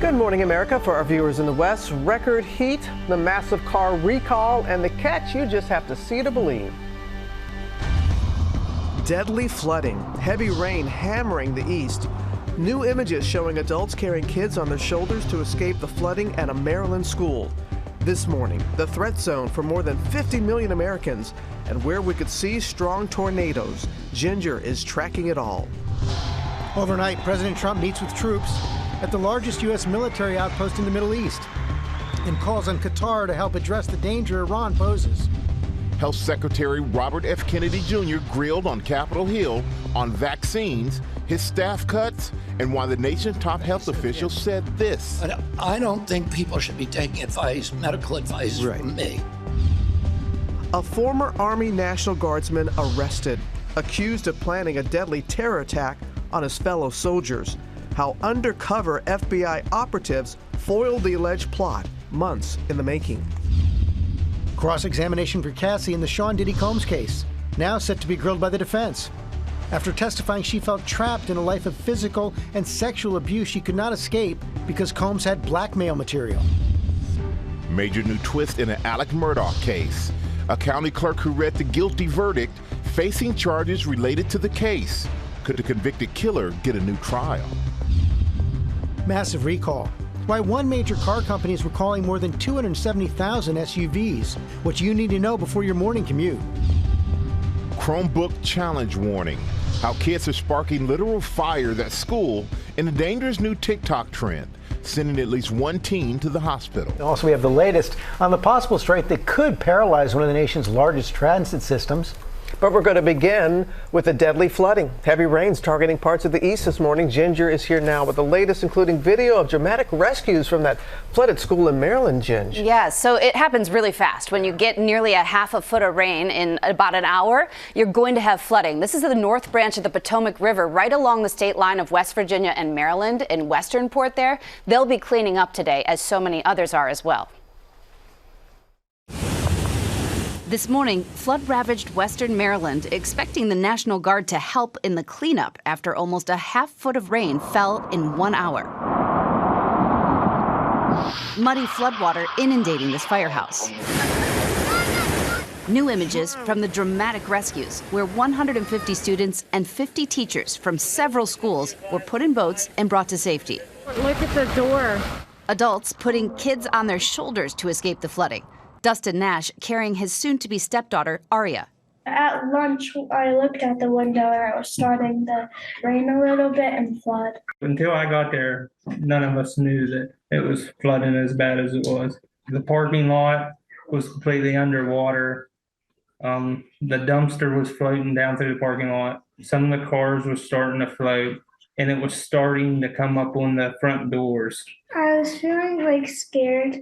Good morning, America. For our viewers in the West, record heat, the massive car recall, and the catch you just have to see to believe. Deadly flooding, heavy rain hammering the east. New images showing adults carrying kids on their shoulders to escape the flooding at a Maryland school. This morning, the threat zone for more than 50 million Americans, and where we could see strong tornadoes. Ginger is tracking it all. Overnight, President Trump meets with troops at the largest U.S. military outpost in the Middle East and calls on Qatar to help address the danger Iran poses. Health Secretary Robert F. Kennedy Jr. grilled on Capitol Hill on vaccines, his staff cuts, and why the nation's top health official said this. I don't think people should be taking advice, medical advice from me. A former Army National Guardsman arrested, accused of planning a deadly terror attack on his fellow soldiers. How undercover FBI operatives foiled the alleged plot, months in the making. Cross-examination for Cassie in the Sean Diddy Combs case, now set to be grilled by the defense. After testifying she felt trapped in a life of physical and sexual abuse she could not escape because Combs had blackmail material. Major new twist in an Alec Murdaugh case. A county clerk who read the guilty verdict facing charges related to the case. Could the convicted killer get a new trial? Massive recall. Why one major car company is recalling more than 270,000 SUVs. What you need to know before your morning commute. Chromebook challenge warning. How kids are sparking literal fires at school in a dangerous new TikTok trend, sending at least one teen to the hospital. Also, we have the latest on the possible strike that could paralyze one of the nation's largest transit systems. But we're going to begin with the deadly flooding. Heavy rains targeting parts of the east this morning. Ginger is here now with the latest, including video of dramatic rescues from that flooded school in Maryland, Ginger. Yeah, so it happens really fast. When you get nearly a half a foot of rain in about an hour, you're going to have flooding. This is the north branch of the Potomac River, right along the state line of West Virginia and Maryland in Westernport there. They'll be cleaning up today, as so many others are as well. This morning, flood-ravaged western Maryland, expecting the National Guard to help in the cleanup after almost a half foot of rain fell in 1 hour. Muddy floodwater inundating this firehouse. New images from the dramatic rescues, where 150 students and 50 teachers from several schools were put in boats and brought to safety. Look at the door. Adults putting kids on their shoulders to escape the flooding. Dustin Nash carrying his soon-to-be stepdaughter, Aria. At lunch, I looked at the window and it was starting to rain a little bit and flood. Until I got there, none of us knew that it was flooding as bad as it was. The parking lot was completely underwater. The dumpster was floating down through the parking lot. Some of the cars were starting to float, and it was starting to come up on the front doors. I was feeling scared.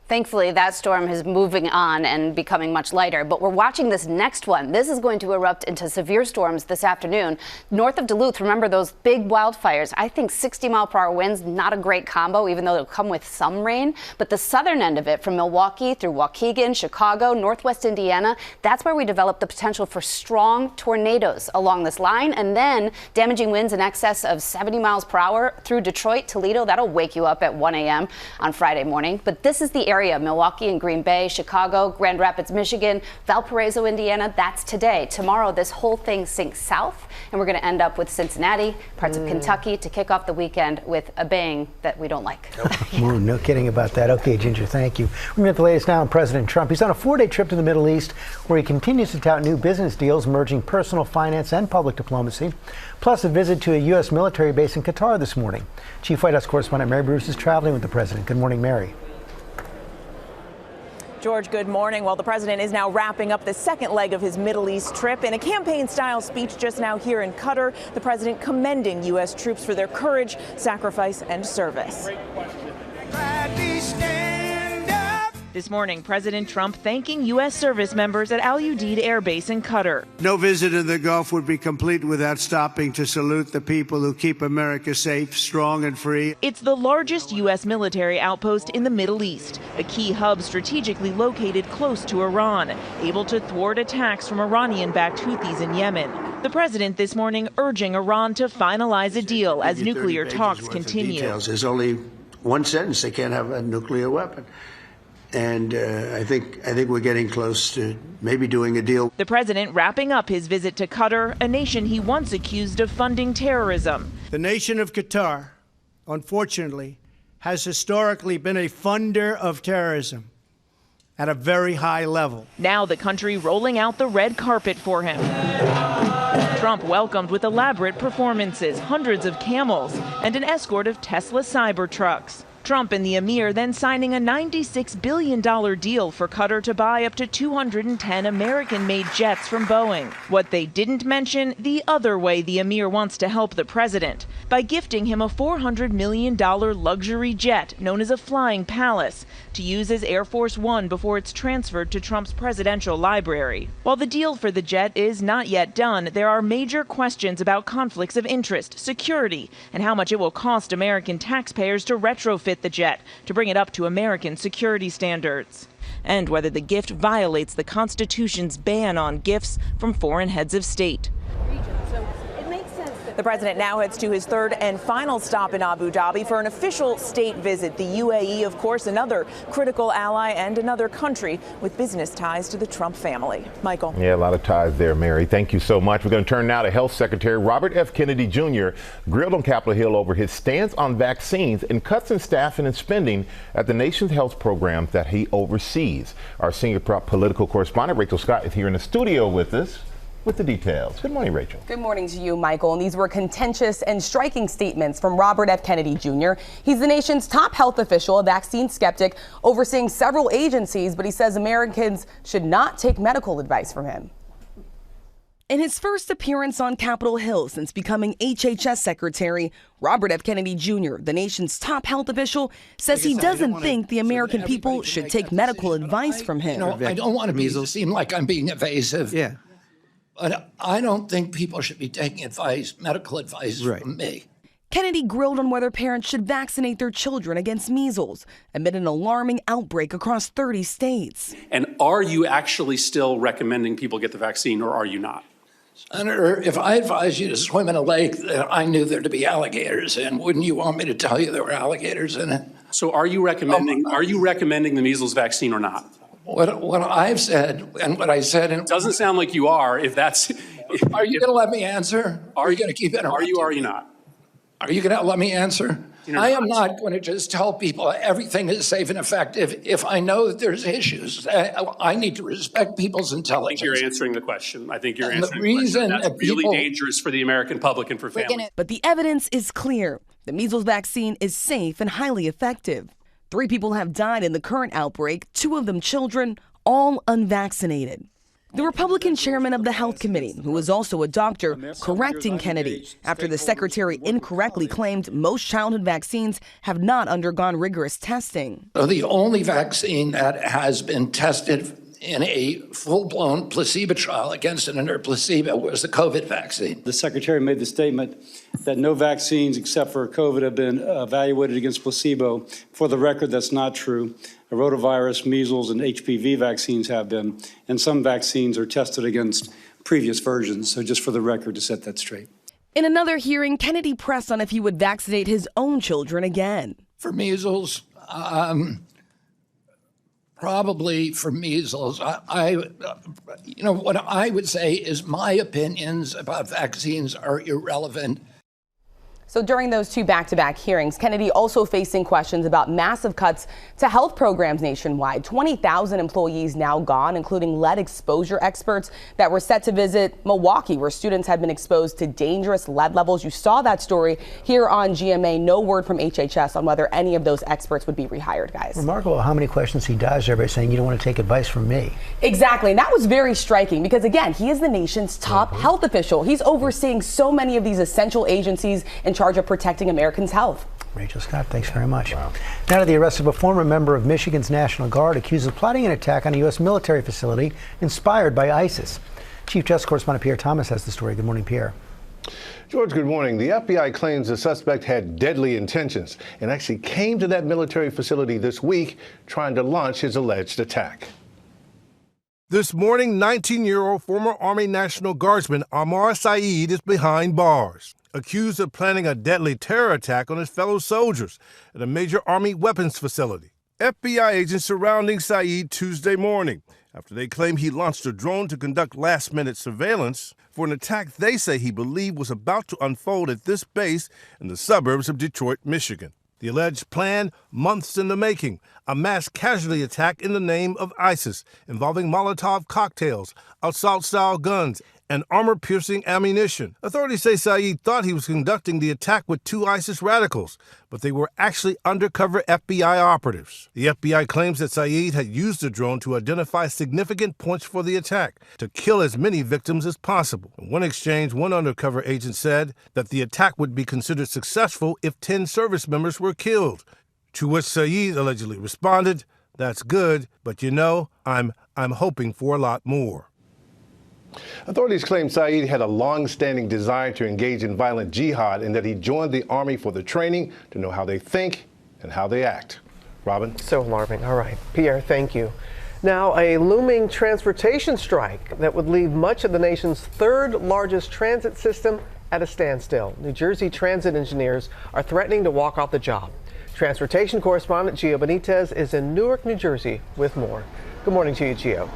Thankfully, that storm is moving on and becoming much lighter, but we're watching this next one. This is going to erupt into severe storms this afternoon. North of Duluth, remember those big wildfires? I think 60-mile-per-hour winds, not a great combo, even though it'll come with some rain. But the southern end of it, from Milwaukee through Waukegan, Chicago, northwest Indiana, that's where we develop the potential for strong tornadoes along this line. And then damaging winds in excess of 70 miles per hour through Detroit, Toledo. That'll wake you up at 1 a.m. on Friday morning. But this is the area. Milwaukee and Green Bay, Chicago, Grand Rapids, Michigan, Valparaiso, Indiana. That's today. Tomorrow, this whole thing sinks south, and we're going to end up with Cincinnati, parts of Kentucky to kick off the weekend with a bang that we don't like. No kidding about that. Okay, Ginger, thank you. We're at the latest now on President Trump. He's on a 4-day trip to the Middle East, where he continues to tout new business deals merging personal finance and public diplomacy, plus a visit to a U.S. military base in Qatar this morning. Chief White House correspondent Mary Bruce is traveling with the president. Good morning, Mary. George, good morning. Well, the president is now wrapping up the second leg of his Middle East trip. In a campaign-style speech just now here in Qatar, the president commending U.S. troops for their courage, sacrifice, and service. This morning, President Trump thanking U.S. service members at Udeid Air Base in Qatar. No visit in the Gulf would be complete without stopping to salute the people who keep America safe, strong, and free. It's the largest U.S. military outpost in the Middle East, a key hub strategically located close to Iran, able to thwart attacks from Iranian-backed Houthis in Yemen. The president this morning urging Iran to finalize a deal as nuclear talks continue. There's only one sentence, they can't have a nuclear weapon. And I think we're getting close to maybe doing a deal. The president wrapping up his visit to Qatar, a nation he once accused of funding terrorism. The nation of Qatar, unfortunately, has historically been a funder of terrorism at a very high level. Now the country rolling out the red carpet for him. Trump welcomed with elaborate performances, hundreds of camels, and an escort of Tesla Cybertrucks. Trump and the emir then signing a $96 billion deal for Qatar to buy up to 210 American-made jets from Boeing. What they didn't mention, the other way the emir wants to help the president, by gifting him a $400 million luxury jet known as a Flying Palace to use as Air Force One before it's transferred to Trump's presidential library. While the deal for the jet is not yet done, there are major questions about conflicts of interest, security, and how much it will cost American taxpayers to retrofit the jet to bring it up to American security standards, and whether the gift violates the Constitution's ban on gifts from foreign heads of state. The president now heads to his third and final stop in Abu Dhabi for an official state visit. The UAE, of course, another critical ally and another country with business ties to the Trump family. Michael. Yeah, a lot of ties there, Mary. Thank you so much. We're going to turn now to Health Secretary Robert F. Kennedy Jr. grilled on Capitol Hill over his stance on vaccines and cuts in staffing and spending at the nation's health programs that he oversees. Our senior political correspondent, Rachel Scott, is here in the studio with us with the details. Good morning, Rachel. Good morning to you, Michael. And these were contentious and striking statements from Robert F. Kennedy Jr. He's the nation's top health official, a vaccine skeptic, overseeing several agencies, but he says Americans should not take medical advice from him. In his first appearance on Capitol Hill since becoming HHS Secretary, Robert F. Kennedy Jr., the nation's top health official, says he doesn't think the American people should take medical advice from him. I don't want to seem like I'm being evasive. Yeah. But I don't think people should be taking medical advice from me. Kennedy grilled on whether parents should vaccinate their children against measles amid an alarming outbreak across 30 states. And are you actually still recommending people get the vaccine, or are you not? Senator, if I advised you to swim in a lake that I knew there to be alligators in, wouldn't you want me to tell you there were alligators in it? So are you recommending the measles vaccine or not? What I've said and what I said, it doesn't sound like you are. If that's, are you going to let me answer? Are you going to keep interrupting? Are you? Or are you not? Are you going to let me answer? I am not going to just tell people everything is safe and effective if I know that there's issues. I need to respect people's intelligence. I think you're answering the question. I think you're answering the reason the question. That's really dangerous for the American public and for families. But the evidence is clear. The measles vaccine is safe and highly effective. 3 people have died in the current outbreak, 2 of them children, all unvaccinated. The Republican chairman of the Health Committee, who was also a doctor, correcting Kennedy after the secretary incorrectly claimed most childhood vaccines have not undergone rigorous testing. So the only vaccine that has been tested in a full-blown placebo trial against an inert placebo was the COVID vaccine. The secretary made the statement that no vaccines except for COVID have been evaluated against placebo. For the record, that's not true. Rotavirus, measles, and HPV vaccines have been, and some vaccines are tested against previous versions. So just for the record, to set that straight. In another hearing, Kennedy pressed on if he would vaccinate his own children again. For measles, probably for measles. What I would say is my opinions about vaccines are irrelevant. So during those 2 back-to-back hearings, Kennedy also facing questions about massive cuts to health programs nationwide. 20,000 employees now gone, including lead exposure experts that were set to visit Milwaukee, where students had been exposed to dangerous lead levels. You saw that story here on GMA. No word from HHS on whether any of those experts would be rehired, guys. Remarkable how many questions he dodged there by saying, you don't want to take advice from me. Exactly. And that was very striking because, again, he is the nation's top health official. He's overseeing so many of these essential agencies in charge of protecting Americans' health. Rachel Scott, thanks very much. Wow. Now to the arrest of a former member of Michigan's National Guard accused of plotting an attack on a U.S. military facility inspired by ISIS. Chief Justice Correspondent Pierre Thomas has the story. Good morning, Pierre. George, good morning. The FBI claims the suspect had deadly intentions and actually came to that military facility this week trying to launch his alleged attack. This morning, 19-year-old former Army National Guardsman Amar Saeed is behind bars. accused of planning a deadly terror attack on his fellow soldiers at a major Army weapons facility. FBI agents surrounding Saeed Tuesday morning after they claim he launched a drone to conduct last-minute surveillance for an attack they say he believed was about to unfold at this base in the suburbs of Detroit, Michigan. The alleged plan, months in the making, a mass casualty attack in the name of ISIS involving Molotov cocktails, assault-style guns, and armor-piercing ammunition. Authorities say Saeed thought he was conducting the attack with 2 ISIS radicals, but they were actually undercover FBI operatives. The FBI claims that Saeed had used the drone to identify significant points for the attack, to kill as many victims as possible. In one exchange, one undercover agent said that the attack would be considered successful if 10 service members were killed, to which Saeed allegedly responded, "That's good, but you know, I'm hoping for a lot more." Authorities claim Saeed had a long-standing desire to engage in violent jihad and that he joined the Army for the training to know how they think and how they act. Robin? So alarming. All right. Pierre, thank you. Now, a looming transportation strike that would leave much of the nation's third largest transit system at a standstill. New Jersey transit engineers are threatening to walk off the job. Transportation correspondent Gio Benitez is in Newark, New Jersey with more. Good morning to you, Gio.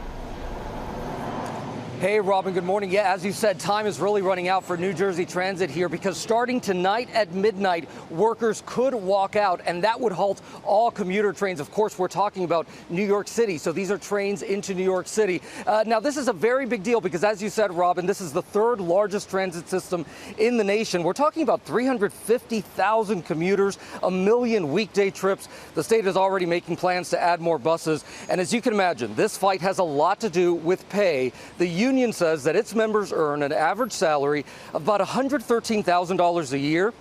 Hey, Robin, good morning. Yeah, as you said, time is really running out for New Jersey Transit here because starting tonight at midnight, workers could walk out and that would halt all commuter trains. Of course, we're talking about New York City. So these are trains into New York City. Now, this is a very big deal because, as you said, Robin, this is the third largest transit system in the nation. We're talking about 350,000 commuters, 1 million weekday trips. The state is already making plans to add more buses. And as you can imagine, this fight has a lot to do with pay. The union says that its members earn an average salary of about $113,000 a year.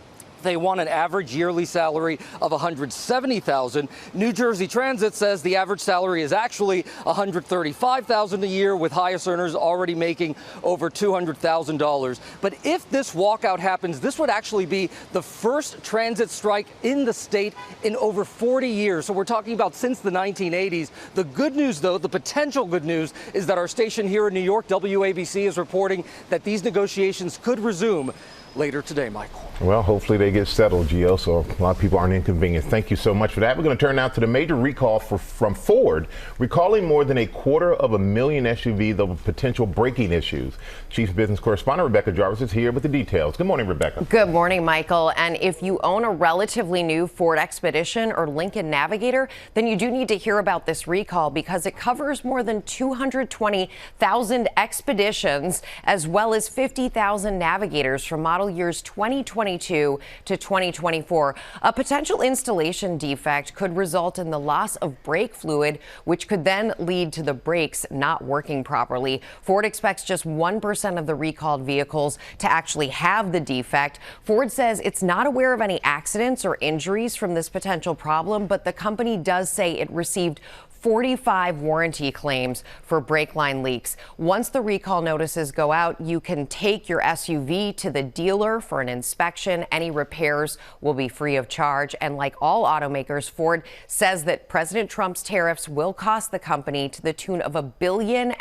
They want an average yearly salary of $170,000. New Jersey Transit says the average salary is actually $135,000 a year, with highest earners already making over $200,000. But if this walkout happens, this would actually be the first transit strike in the state in over 40 years. So we're talking about since the 1980s. The good news, though, the potential good news, is that our station here in New York, WABC, is reporting that these negotiations could resume later today, Michael. Well, hopefully they get settled, Gio, so a lot of people aren't inconvenienced. Thank you so much for that. We're going to turn now to the major recall from Ford, recalling more than 250,000 SUVs over potential braking issues. Chief Business Correspondent Rebecca Jarvis is here with the details. Good morning, Rebecca. Good morning, Michael. And if you own a relatively new Ford Expedition or Lincoln Navigator, then you do need to hear about this recall because it covers more than 220,000 Expeditions as well as 50,000 Navigators from model years 2022 to 2024. A potential installation defect could result in the loss of brake fluid, which could then lead to the brakes not working properly. Ford expects just 1% of the recalled vehicles to actually have the defect. Ford says it's not aware of any accidents or injuries from this potential problem, but the company does say it received 45 warranty claims for brake line leaks. Once the recall notices go out, you can take your SUV to the dealer for an inspection. Any repairs will be free of charge. And like all automakers, Ford says that President Trump's tariffs will cost the company to the tune of $1.5 billion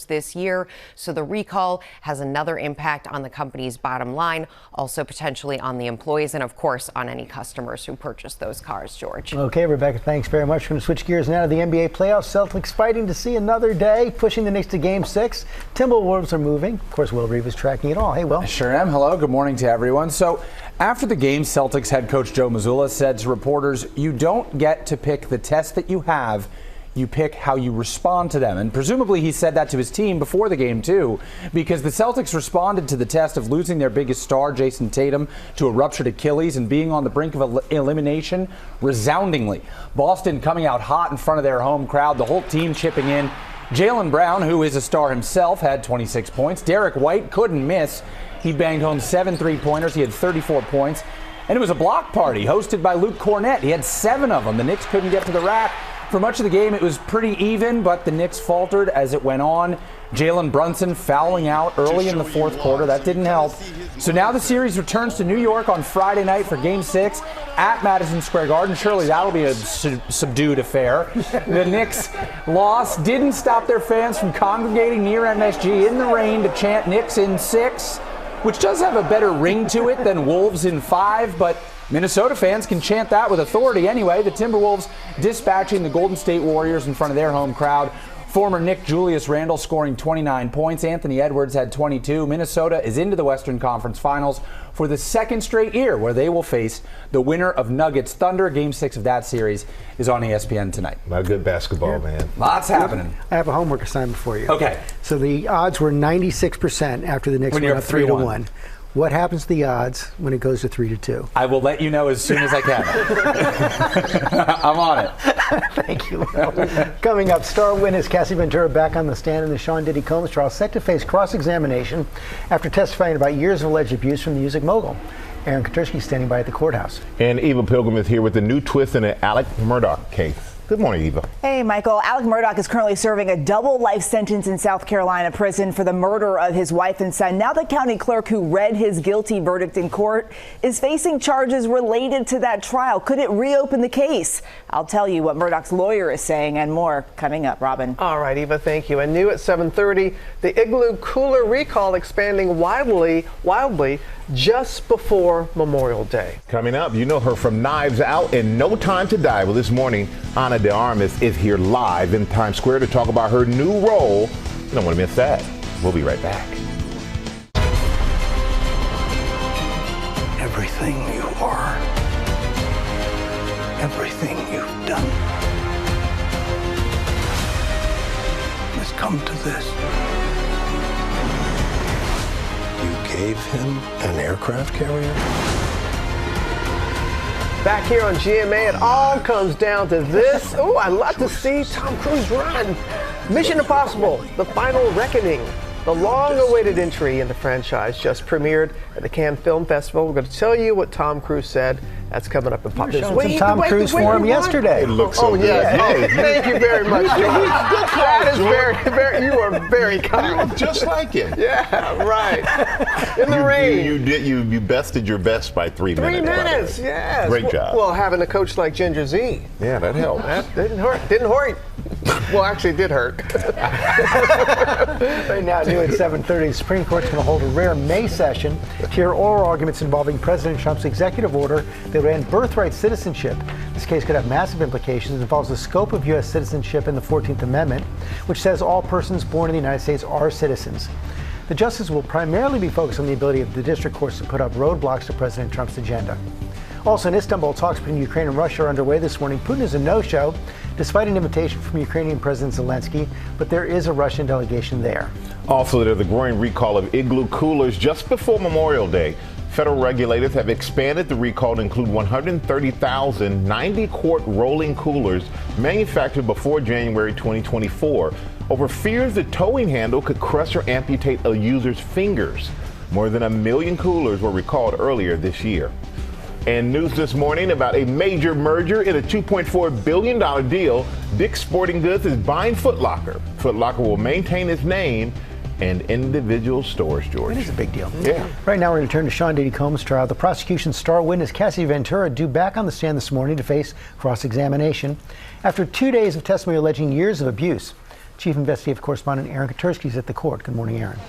this year. So the recall has another impact on the company's bottom line, also potentially on the employees and, of course, on any customers who purchase those cars, George. Okay, Rebecca, thanks very much. We're going to switch gears now to the NBA playoffs. Celtics fighting to see another day, pushing the Knicks to Game 6. Timberwolves are moving. Of course, Will Reeve is tracking it all. Hey, Will. I sure am. Hello. Good morning to everyone. So after the game, Celtics head coach Joe Mazzulla said to reporters, "You don't get to pick the test that you have. You pick how you respond to them." And presumably he said that to his team before the game, too, because the Celtics responded to the test of losing their biggest star, Jason Tatum, to a ruptured Achilles and being on the brink of elimination resoundingly. Boston coming out hot in front of their home crowd, the whole team chipping in. Jaylen Brown, who is a star himself, had 26 points. Derek White couldn't miss. He banged home 7 3-pointers. He had 34 points. And it was a block party hosted by Luke Cornett. He had 7 of them. The Knicks couldn't get to the rack. For much of the game, it was pretty even, but the Knicks faltered as it went on. Jalen Brunson fouling out early in the fourth quarter. That didn't help. So now the series returns to New York on Friday night for Game 6 at Madison Square Garden. Surely that'll be a subdued affair. The Knicks' loss didn't stop their fans from congregating near MSG in the rain to chant Knicks in 6. which does have a better ring to it than Wolves in 5, but Minnesota fans can chant that with authority anyway. The Timberwolves dispatching the Golden State Warriors in front of their home crowd. Former Nick Julius Randle scoring 29 points. Anthony Edwards had 22. Minnesota is into the Western Conference Finals for the second straight year, where they will face the winner of Nuggets Thunder. Game 6 of that series is on ESPN tonight. Not good basketball, man. Lots happening. I have a homework assignment for you. Okay. So the odds were 96% after the Knicks went up 3-1. What happens to the odds when it goes to 3-2? I will let you know as soon as I can. I'm on it. Thank you. Coming up, star witness Cassie Ventura back on the stand in the Sean Diddy Combs trial, set to face cross-examination after testifying about years of alleged abuse from the music mogul. Aaron Katursky standing by at the courthouse. And Eva Pilgrim is here with a new twist in the Alec Murdaugh case. Good morning, Eva. Hey, Michael. Alec Murdaugh is currently serving a double life sentence in South Carolina prison for the murder of his wife and son. Now the county clerk who read his guilty verdict in court is facing charges related to that trial. Could it reopen the case? I'll tell you what Murdaugh's lawyer is saying and more coming up. Robin. All right, Eva, thank you. And new at 7:30, the Igloo cooler recall expanding wildly just before Memorial Day. Coming up, you know her from Knives Out and No Time to Die. Well, this morning, Ana de Armas is here live in Times Square to talk about her new role. You don't want to miss that. We'll be right back. Everything you are, everything you've done has come to this. You gave him an aircraft carrier? Back here on GMA, it all comes down to this. Oh, I'd love to see Tom Cruise run. Mission Impossible, The Final Reckoning. The long-awaited entry in the franchise just premiered at the Cannes Film Festival. We're going to tell you what Tom Cruise said. That's coming up in pop. You were showing some Tom Cruise for him yesterday. It looks so good. Yes. Oh, thank you very much, George. That is very, you are very kind. You look just like him. Yeah, right. In the rain. You bested your best by 3 minutes. 3 minutes, yes. Great job. Well, having a coach like Ginger Z. Yeah, that helped. That didn't hurt. Didn't hurt. Well, actually, it did hurt. Right now, new at 7:30, the Supreme Court's going to hold a rare May session to hear oral arguments involving President Trump's executive order that would end birthright citizenship. This case could have massive implications. It involves the scope of U.S. citizenship in the 14th Amendment, which says all persons born in the United States are citizens. The justices will primarily be focused on the ability of the district courts to put up roadblocks to President Trump's agenda. Also in Istanbul, talks between Ukraine and Russia are underway this morning. Putin is a no-show, despite an invitation from Ukrainian President Zelensky, but there is a Russian delegation there. Also, there's a growing recall of Igloo coolers just before Memorial Day. Federal regulators have expanded the recall to include 130,000 90-quart rolling coolers manufactured before January 2024 over fears the towing handle could crush or amputate a user's fingers. More than 1 million coolers were recalled earlier this year. And news this morning about a major merger in a $2.4 billion deal. Dick's Sporting Goods is buying Foot Locker. Foot Locker will maintain its name and individual stores, George. It is a big deal. Yeah. Right now, we're going to turn to Sean Diddy Combs' trial. The prosecution's star witness, Cassie Ventura, due back on the stand this morning to face cross-examination after 2 days of testimony alleging years of abuse. Chief Investigative Correspondent Aaron Katursky is at the court. Good morning, Aaron.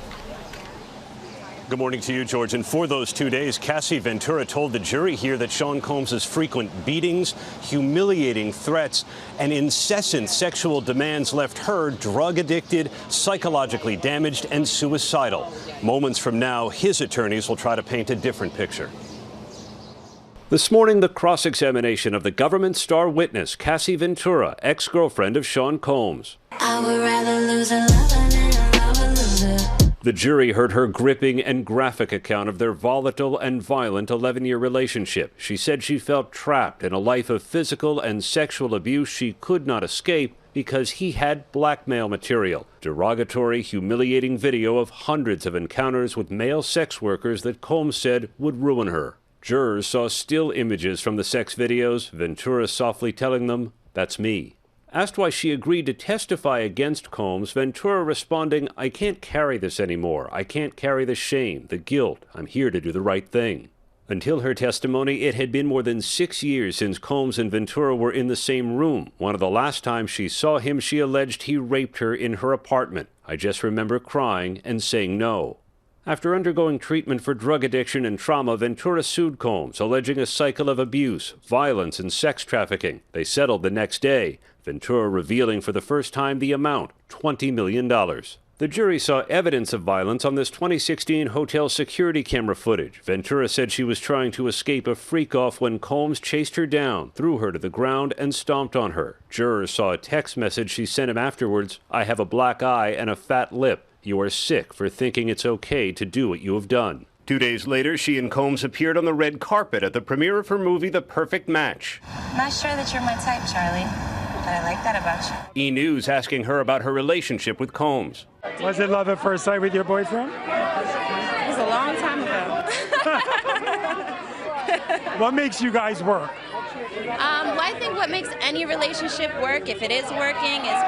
Good morning to you, George. And for those 2 days, Cassie Ventura told the jury here that Sean Combs' frequent beatings, humiliating threats, and incessant sexual demands left her drug addicted, psychologically damaged, and suicidal. Moments from now, his attorneys will try to paint a different picture. This morning, the cross-examination of the government star witness, Cassie Ventura, ex-girlfriend of Sean Combs. I would rather lose a lover than a lover loser. The jury heard her gripping and graphic account of their volatile and violent 11-year relationship. She said she felt trapped in a life of physical and sexual abuse she could not escape because he had blackmail material, derogatory, humiliating video of hundreds of encounters with male sex workers that Combs said would ruin her. Jurors saw still images from the sex videos, Ventura softly telling them, "That's me." Asked why she agreed to testify against Combs, Ventura responding, "I can't carry this anymore. I can't carry the shame, the guilt. I'm here to do the right thing." Until her testimony, it had been more than 6 years since Combs and Ventura were in the same room. One of the last times she saw him, she alleged he raped her in her apartment. "I just remember crying and saying no." After undergoing treatment for drug addiction and trauma, Ventura sued Combs, alleging a cycle of abuse, violence, and sex trafficking. They settled the next day, Ventura revealing for the first time the amount, $20 million. The jury saw evidence of violence on this 2016 hotel security camera footage. Ventura said she was trying to escape a freak-off when Combs chased her down, threw her to the ground, and stomped on her. Jurors saw a text message she sent him afterwards. "I have a black eye and a fat lip. You are sick for thinking it's okay to do what you have done." 2 days later, she and Combs appeared on the red carpet at the premiere of her movie, The Perfect Match. Not sure that you're my type, Charlie, but I like that about you. E! News asking her about her relationship with Combs. Was it love at first sight with your boyfriend? It was a long time ago. What makes you guys work? Well, I think what makes any relationship work, if it is working, is,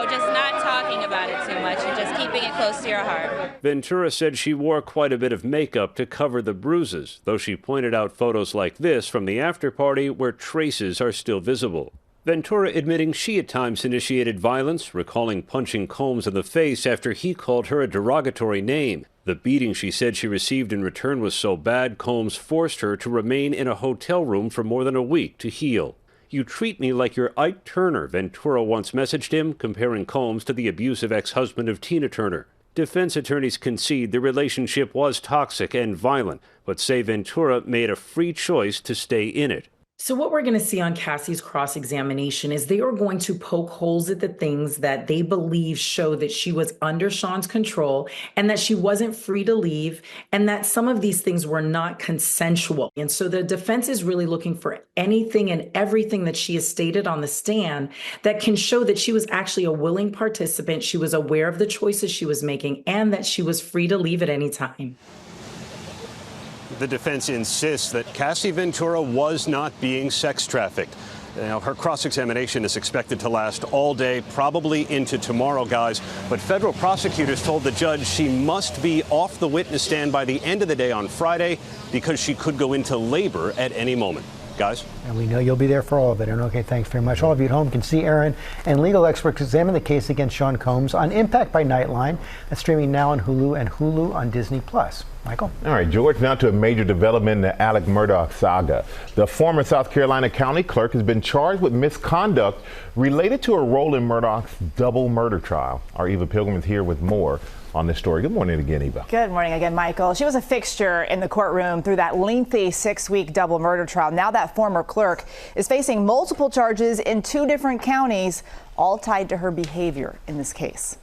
just not talking about it too much and just keeping it close to your heart. Ventura said she wore quite a bit of makeup to cover the bruises, though she pointed out photos like this from the after party where traces are still visible. Ventura admitting she at times initiated violence, recalling punching Combs in the face after he called her a derogatory name. The beating she said she received in return was so bad, Combs forced her to remain in a hotel room for more than a week to heal. "You treat me like you're Ike Turner," Ventura once messaged him, comparing Combs to the abusive ex-husband of Tina Turner. Defense attorneys concede the relationship was toxic and violent, but say Ventura made a free choice to stay in it. So what we're going to see on Cassie's cross-examination is they are going to poke holes at the things that they believe show that she was under Sean's control and that she wasn't free to leave and that some of these things were not consensual. And so the defense is really looking for anything and everything that she has stated on the stand that can show that she was actually a willing participant, she was aware of the choices she was making, and that she was free to leave at any time. The defense insists that Cassie Ventura was not being sex trafficked. Now, her cross-examination is expected to last all day, probably into tomorrow, guys. But federal prosecutors told the judge she must be off the witness stand by the end of the day on Friday because she could go into labor at any moment. Guys? And we know you'll be there for all of it. And okay, thanks very much. All of you at home can see Aaron and legal experts examine the case against Sean Combs on Impact by Nightline. That's streaming now on Hulu and Hulu on Disney+. Michael? All right, George, now to a major development in the Alec Murdaugh saga. The former South Carolina county clerk has been charged with misconduct related to her role in Murdaugh's double murder trial. Our Eva Pilgrim is here with more on this story. Good morning again, Eva. Good morning again, Michael. She was a fixture in the courtroom through that lengthy 6-week double murder trial. Now that former clerk is facing multiple charges in 2 different counties, all tied to her behavior in this case.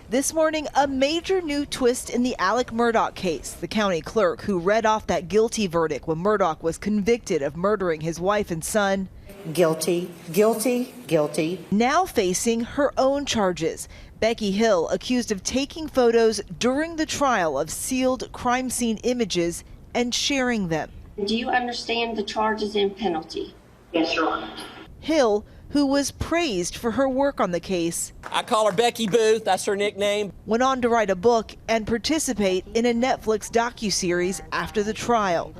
This morning, a major new twist in the Alec Murdaugh case. The county clerk who read off that guilty verdict when Murdaugh was convicted of murdering his wife and son. Guilty, guilty, guilty. Now facing her own charges. Becky Hill accused of taking photos during the trial of sealed crime scene images and sharing them. Do you understand the charges and penalty? Yes, Your Honor. Hill, who was praised for her work on the case. I call her Becky Booth, that's her nickname. Went on to write a book and participate in a Netflix docuseries after the trial.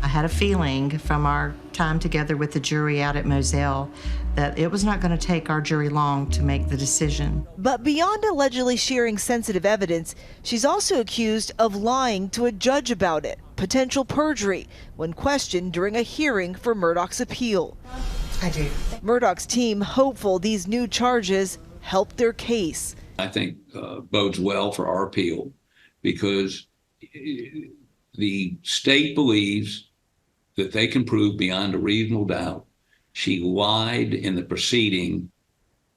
I had a feeling from our time together with the jury out at Moselle that it was not going to take our jury long to make the decision. But beyond allegedly sharing sensitive evidence, she's also accused of lying to a judge about it, potential perjury, when questioned during a hearing for Murdaugh's appeal. I do. Murdaugh's team hopeful these new charges help their case. I think bodes well for our appeal because the state believes that they can prove beyond a reasonable doubt she lied in the proceeding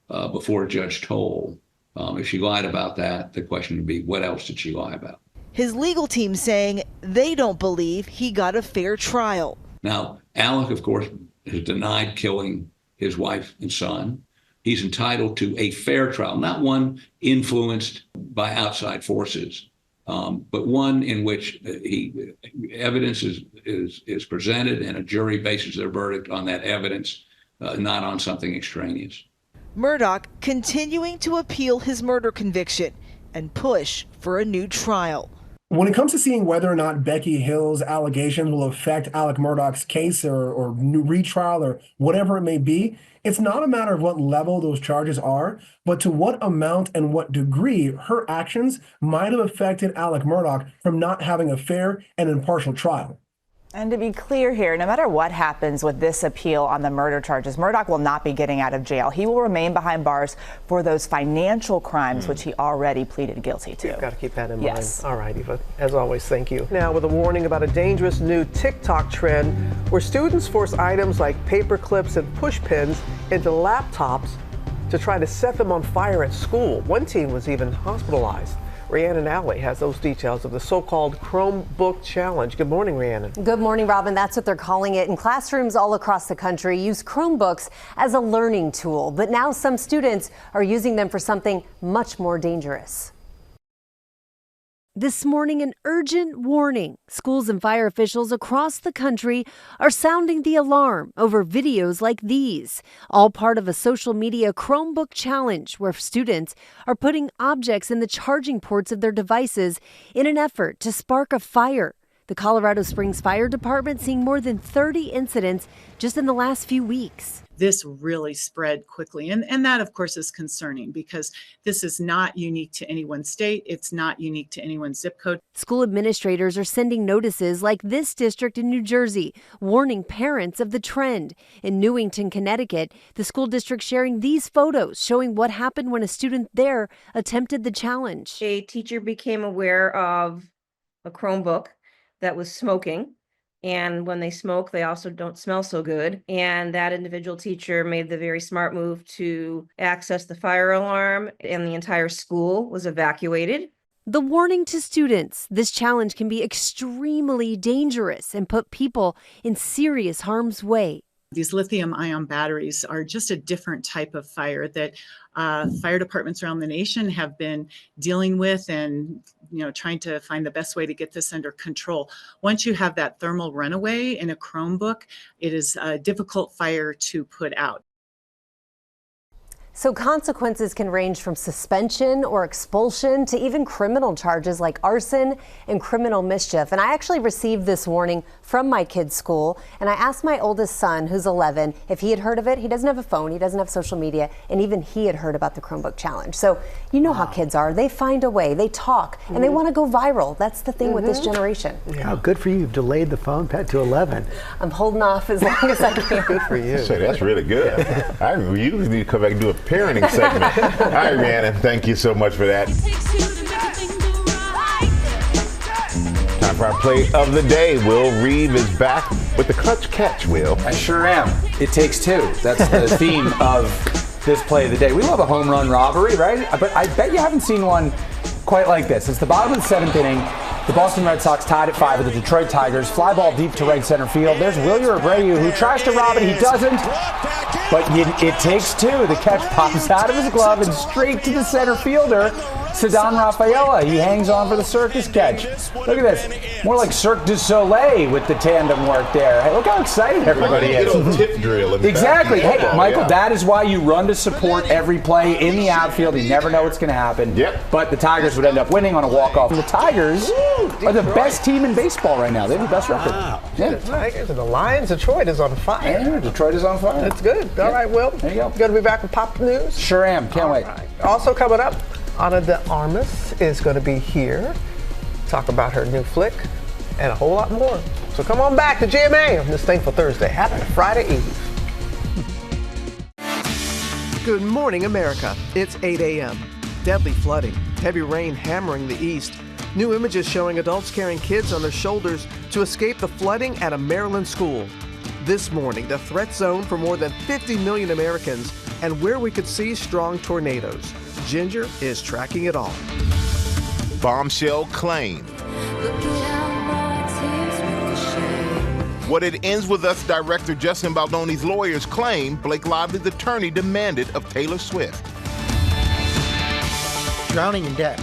before Judge Toll. If she lied about that, the question would be, what else did she lie about? His legal team saying they don't believe he got a fair trial. Now, Alec, of course, has denied killing his wife and son. He's entitled to a fair trial, not one influenced by outside forces, but one in which evidence is presented and a jury bases their verdict on that evidence, not on something extraneous. Murdaugh continuing to appeal his murder conviction and push for a new trial. When it comes to seeing whether or not Becky Hill's allegations will affect Alec Murdaugh's case or new retrial or whatever it may be, it's not a matter of what level those charges are, but to what amount and what degree her actions might have affected Alec Murdaugh from not having a fair and impartial trial. And to be clear here, no matter what happens with this appeal on the murder charges, Murdaugh will not be getting out of jail. He will remain behind bars for those financial crimes, which he already pleaded guilty to. You've got to keep that in Yes. mind. All right, Eva. As always, thank you. Now, with a warning about a dangerous new TikTok trend where students force items like paper clips and push pins into laptops to try to set them on fire at school. One teen was even hospitalized. Rhiannon Alley has those details of the so-called Chromebook Challenge. Good morning, Rhiannon. Good morning, Robin. That's what they're calling it. And classrooms all across the country use Chromebooks as a learning tool. But now some students are using them for something much more dangerous. This morning, an urgent warning. Schools and fire officials across the country are sounding the alarm over videos like these, all part of a social media Chromebook challenge where students are putting objects in the charging ports of their devices in an effort to spark a fire. The Colorado Springs Fire Department seeing more than 30 incidents just in the last few weeks. This really spread quickly. And that, of course, is concerning because this is not unique to any one state. It's not unique to any one zip code. School administrators are sending notices like this district in New Jersey, warning parents of the trend. In Newington, Connecticut, the school district sharing these photos showing what happened when a student there attempted the challenge. A teacher became aware of a Chromebook that was smoking. And when they smoke, they also don't smell so good. And that individual teacher made the very smart move to access the fire alarm, and the entire school was evacuated. The warning to students, this challenge can be extremely dangerous and put people in serious harm's way. These lithium-ion batteries are just a different type of fire that fire departments around the nation have been dealing with and trying to find the best way to get this under control. Once you have that thermal runaway in a Chromebook, it is a difficult fire to put out. So consequences can range from suspension or expulsion to even criminal charges like arson and criminal mischief. And I actually received this warning from my kid's school. And I asked my oldest son, who's 11, if he had heard of it. He doesn't have a phone. He doesn't have social media. And even he had heard about the Chromebook Challenge. So you know how kids are. They find a way. They talk. And they want to go viral. That's the thing with this generation. Yeah. Oh, good for you. You've delayed the phone pet to 11. I'm holding off as long as I can. Good for you. Say, that's really good. You need to come back and do a parenting segment. All right, Rhiannon, thank you so much for that. Time for our play of the day. Will Reeve is back with the clutch catch, Will. I sure am. It takes two. That's the theme of this play of the day. We love a home run robbery, right? But I bet you haven't seen one quite like this. It's the bottom of the 7th inning. The Boston Red Sox tied at 5 with the Detroit Tigers. Fly ball deep to right center field. There's Wilyer Abreu, who tries to rob it. He doesn't. But it takes two. The catch pops out of his glove and straight to the center fielder, Ceddanne Rafaela. He hangs on for the circus catch. Look at this. More like Cirque du Soleil with the tandem work there. Hey, look how excited everybody is. Tip drill Exactly. Hey, Michael, that is why you run to support every play in the outfield. You never know what's going to happen. Yep. But the Tigers would end up winning on a walk-off. The Tigers are the best team in baseball right now. They have the best record. Yeah. The Tigers and the Lions. Detroit is on fire. Yeah, Detroit is on fire. That's good. All right, Will. There you go. Going to be back with Pop News? Sure am. Can't wait. Right. Also coming up, Ana de Armas is going to be here. Talk about her new flick and a whole lot more. So come on back to GMA on this Thankful Thursday. Happy Friday Eve. Good morning, America. It's 8 a.m. Deadly flooding, heavy rain hammering the east. New images showing adults carrying kids on their shoulders to escape the flooding at a Maryland school. This morning, the threat zone for more than 50 million Americans and where we could see strong tornadoes. Ginger is tracking it all. Bombshell claim. What it ends with us, director Justin Baldoni's lawyers claim Blake Lively's attorney demanded of Taylor Swift. Drowning in debt.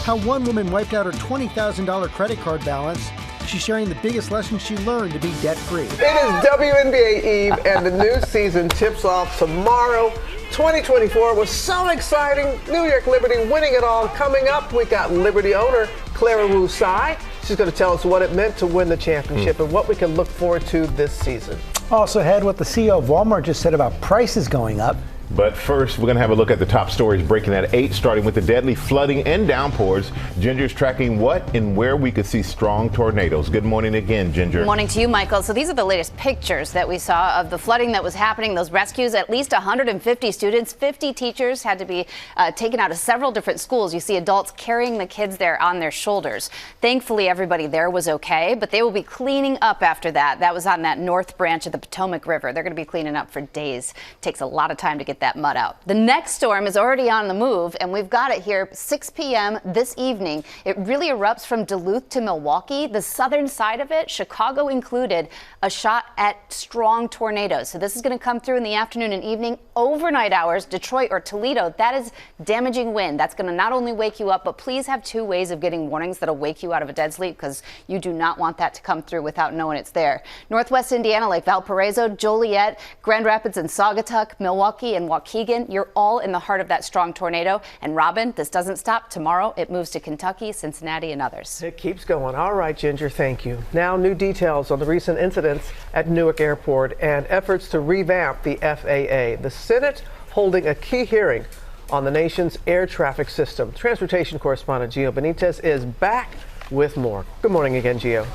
How one woman wiped out her $20,000 credit card balance. She's sharing the biggest lesson she learned to be debt-free. It is WNBA Eve, and the new season tips off tomorrow. 2024 was so exciting. New York Liberty winning it all. Coming up, we got Liberty owner Clara Wu's side. She's going to tell us what it meant to win the championship and what we can look forward to this season. Also ahead, what the CEO of Walmart just said about prices going up. But first, we're going to have a look at the top stories breaking at 8, starting with the deadly flooding and downpours. Ginger's tracking what and where we could see strong tornadoes. Good morning again, Ginger. Good morning to you, Michael. So these are the latest pictures that we saw of the flooding that was happening, those rescues. At least 150 students, 50 teachers had to be taken out of several different schools. You see adults carrying the kids there on their shoulders. Thankfully, everybody there was okay, but they will be cleaning up after that. That was on that north branch of the Potomac River. They're going to be cleaning up for days. It takes a lot of time to get that mud out. The next storm is already on the move, and we've got it here 6 p.m. this evening. It really erupts from Duluth to Milwaukee. The southern side of it, Chicago included, a shot at strong tornadoes. So this is going to come through in the afternoon and evening. Overnight hours, Detroit or Toledo, that is damaging wind. That's going to not only wake you up, but please have 2 ways of getting warnings that'll wake you out of a dead sleep, because you do not want that to come through without knowing it's there. Northwest Indiana, like Valparaiso, Joliet, Grand Rapids and Saugatuck, Milwaukee and Waukegan, you're all in the heart of that strong tornado. And Robin, this doesn't stop. Tomorrow it moves to Kentucky, Cincinnati, and others. It keeps going. All right, Ginger, thank you. Now, new details on the recent incidents at Newark Airport and efforts to revamp the FAA. The Senate holding a key hearing on the nation's air traffic system. Transportation correspondent Gio Benitez is back with more. Good morning again, Gio.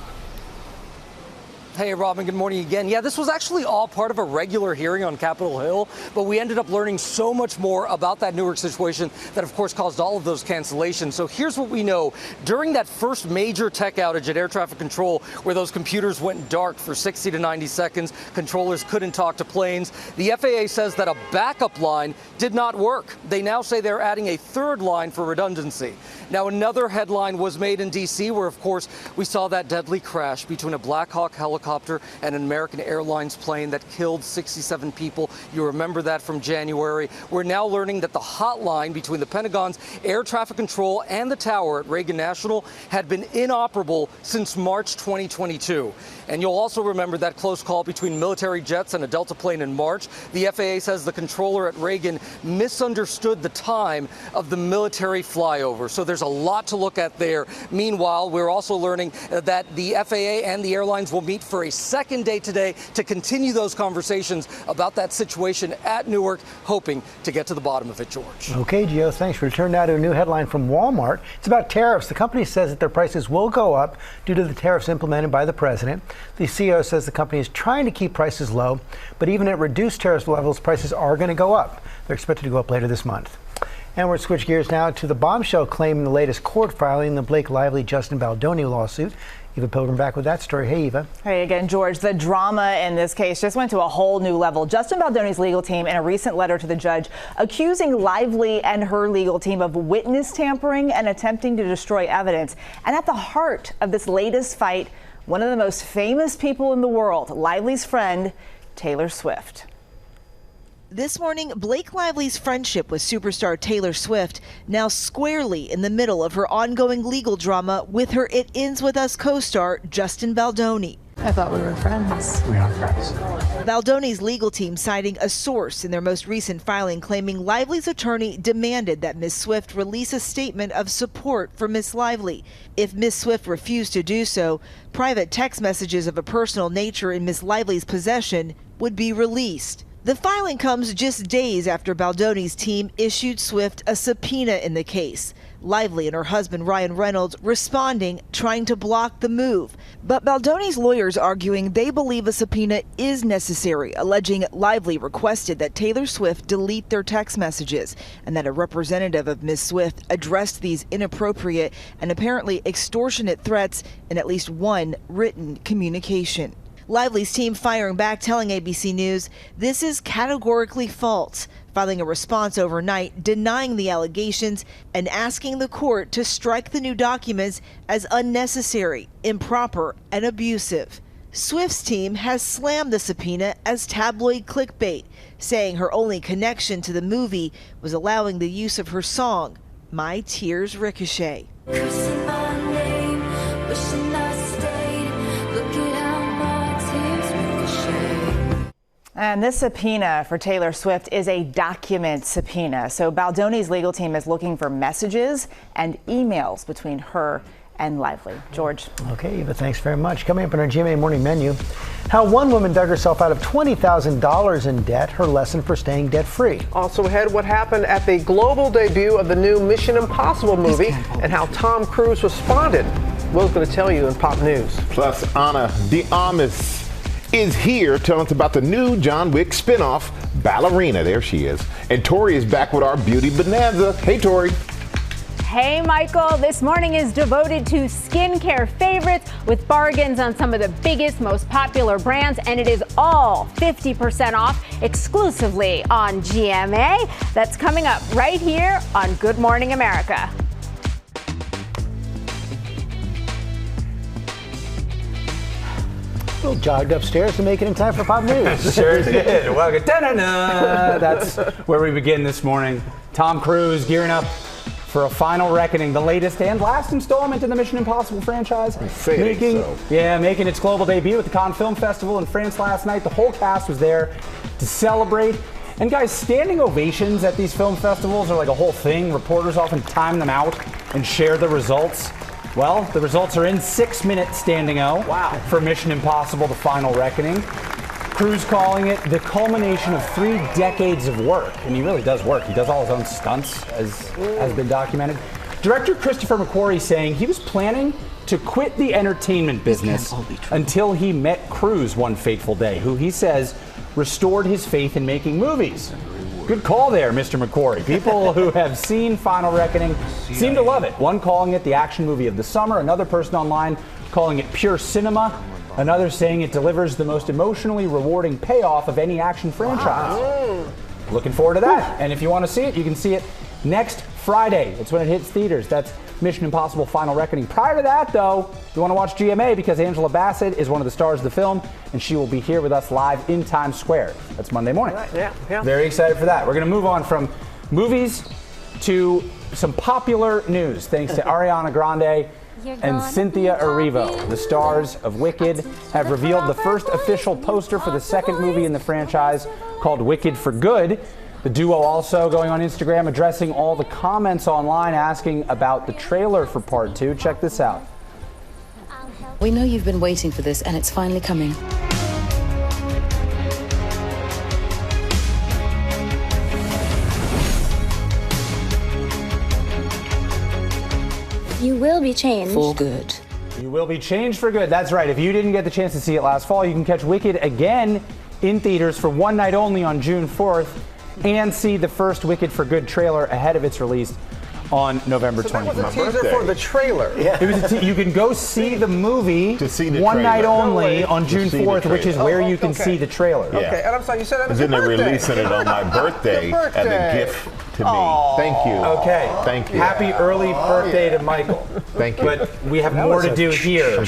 Hey, Robin, good morning again. Yeah, this was actually all part of a regular hearing on Capitol Hill, but we ended up learning so much more about that Newark situation that, of course, caused all of those cancellations. So here's what we know. During that first major tech outage at air traffic control, where those computers went dark for 60 to 90 seconds, controllers couldn't talk to planes, the FAA says that a backup line did not work. They now say they're adding a third line for redundancy. Now, another headline was made in D.C., where, of course, we saw that deadly crash between a Black Hawk helicopter and an American Airlines plane that killed 67 people. You remember that from January. We're now learning that the hotline between the Pentagon's air traffic control and the tower at Reagan National had been inoperable since March 2022. And you'll also remember that close call between military jets and a Delta plane in March. The FAA says the controller at Reagan misunderstood the time of the military flyover. So there's a lot to look at there. Meanwhile, we're also learning that the FAA and the airlines will meet for a second day today to continue those conversations about that situation at Newark, hoping to get to the bottom of it, George. Okay, Gio, thanks. We return now to a new headline from Walmart. It's about tariffs. The company says that their prices will go up due to the tariffs implemented by the president. The CEO says the company is trying to keep prices low, but even at reduced tariff levels, prices are going to go up. They're expected to go up later this month. And we're switch gears now to the bombshell claim in the latest court filing, the Blake Lively-Justin Baldoni lawsuit. Eva Pilgrim back with that story. Hey, Eva. Hey again, George. The drama in this case just went to a whole new level. Justin Baldoni's legal team, in a recent letter to the judge, accusing Lively and her legal team of witness tampering and attempting to destroy evidence. And at the heart of this latest fight, one of the most famous people in the world, Lively's friend, Taylor Swift. This morning, Blake Lively's friendship with superstar Taylor Swift now squarely in the middle of her ongoing legal drama with her It Ends With Us co-star Justin Baldoni. I thought we were friends. We are friends. Baldoni's legal team citing a source in their most recent filing claiming Lively's attorney demanded that Ms. Swift release a statement of support for Ms. Lively. If Ms. Swift refused to do so, private text messages of a personal nature in Ms. Lively's possession would be released. The filing comes just days after Baldoni's team issued Swift a subpoena in the case. Lively and her husband Ryan Reynolds responding, trying to block the move. But Baldoni's lawyers arguing they believe a subpoena is necessary, alleging Lively requested that Taylor Swift delete their text messages and that a representative of Ms. Swift addressed these inappropriate and apparently extortionate threats in at least one written communication. Lively's team firing back, telling ABC News this is categorically false, filing a response overnight denying the allegations and asking the court to strike the new documents as unnecessary, improper, and abusive. Swift's team has slammed the subpoena as tabloid clickbait, saying her only connection to the movie was allowing the use of her song, My Tears Ricochet. And this subpoena for Taylor Swift is a document subpoena. So Baldoni's legal team is looking for messages and emails between her and lively. George. Okay, Eva, thanks very much. Coming up on our GMA morning menu, how one woman dug herself out of $20,000 in debt, her lesson for staying debt-free. Also ahead, what happened at the global debut of the new Mission Impossible movie and how Tom Cruise responded. Will's going to tell you in Pop News. Plus, Ana de Armas is here telling us about the new John Wick spinoff, Ballerina. There she is. And Tori is back with our beauty bonanza. Hey, Tori. Hey, Michael. This morning is devoted to skincare favorites with bargains on some of the biggest, most popular brands, and it is all 50% off exclusively on GMA. That's coming up right here on Good Morning America. Will jogged upstairs to make it in time for Pop News. Sure did. Welcome. Da-da-da. That's where we begin this morning. Tom Cruise gearing up for a final reckoning, the latest and last installment in the Mission Impossible franchise. Making its global debut at the Cannes Film Festival in France last night. The whole cast was there to celebrate. And guys, standing ovations at these film festivals are like a whole thing. Reporters often time them out and share the results. Well, the results are in 6-minute standing O for Mission Impossible, The Final Reckoning. Cruise calling it the culmination of 3 decades of work. And he really does work. He does all his own stunts, as has been documented. Director Christopher McQuarrie saying he was planning to quit the entertainment business until he met Cruise one fateful day, who he says restored his faith in making movies. Good call there, Mr. McQuarrie. People who have seen Final Reckoning seem to love it. One calling it the action movie of the summer, another person online calling it pure cinema, another saying it delivers the most emotionally rewarding payoff of any action franchise. Wow. Looking forward to that. And if you want to see it, you can see it next Friday. It's when it hits theaters. That's Mission Impossible Final Reckoning. Prior to that, though, you want to watch GMA because Angela Bassett is one of the stars of the film, and she will be here with us live in Times Square. That's Monday morning. Right, yeah. Very excited for that. We're going to move on from movies to some popular news, thanks to Ariana Grande and Cynthia Erivo. The stars of Wicked have revealed the first official poster for the second movie in the franchise, called Wicked for Good. The duo also going on Instagram addressing all the comments online asking about the trailer for part 2. Check this out. We know you've been waiting for this, and it's finally coming. You will be changed. For good. You will be changed for good. That's right. If you didn't get the chance to see it last fall, you can catch Wicked again in theaters for one night only on June 4th. And see the first Wicked for Good trailer ahead of its release on November 20th. That was a teaser for the trailer. Yeah. It was you can go see the movie one night only on June 4th, which is where you can see the trailer. Yeah. Okay, and I'm sorry, you said that was then your birthday. they're releasing it on my birthday as a gift to me. Aww. Thank you. Okay. Thank you. Happy early birthday to Michael. Thank you. But we have more to do here.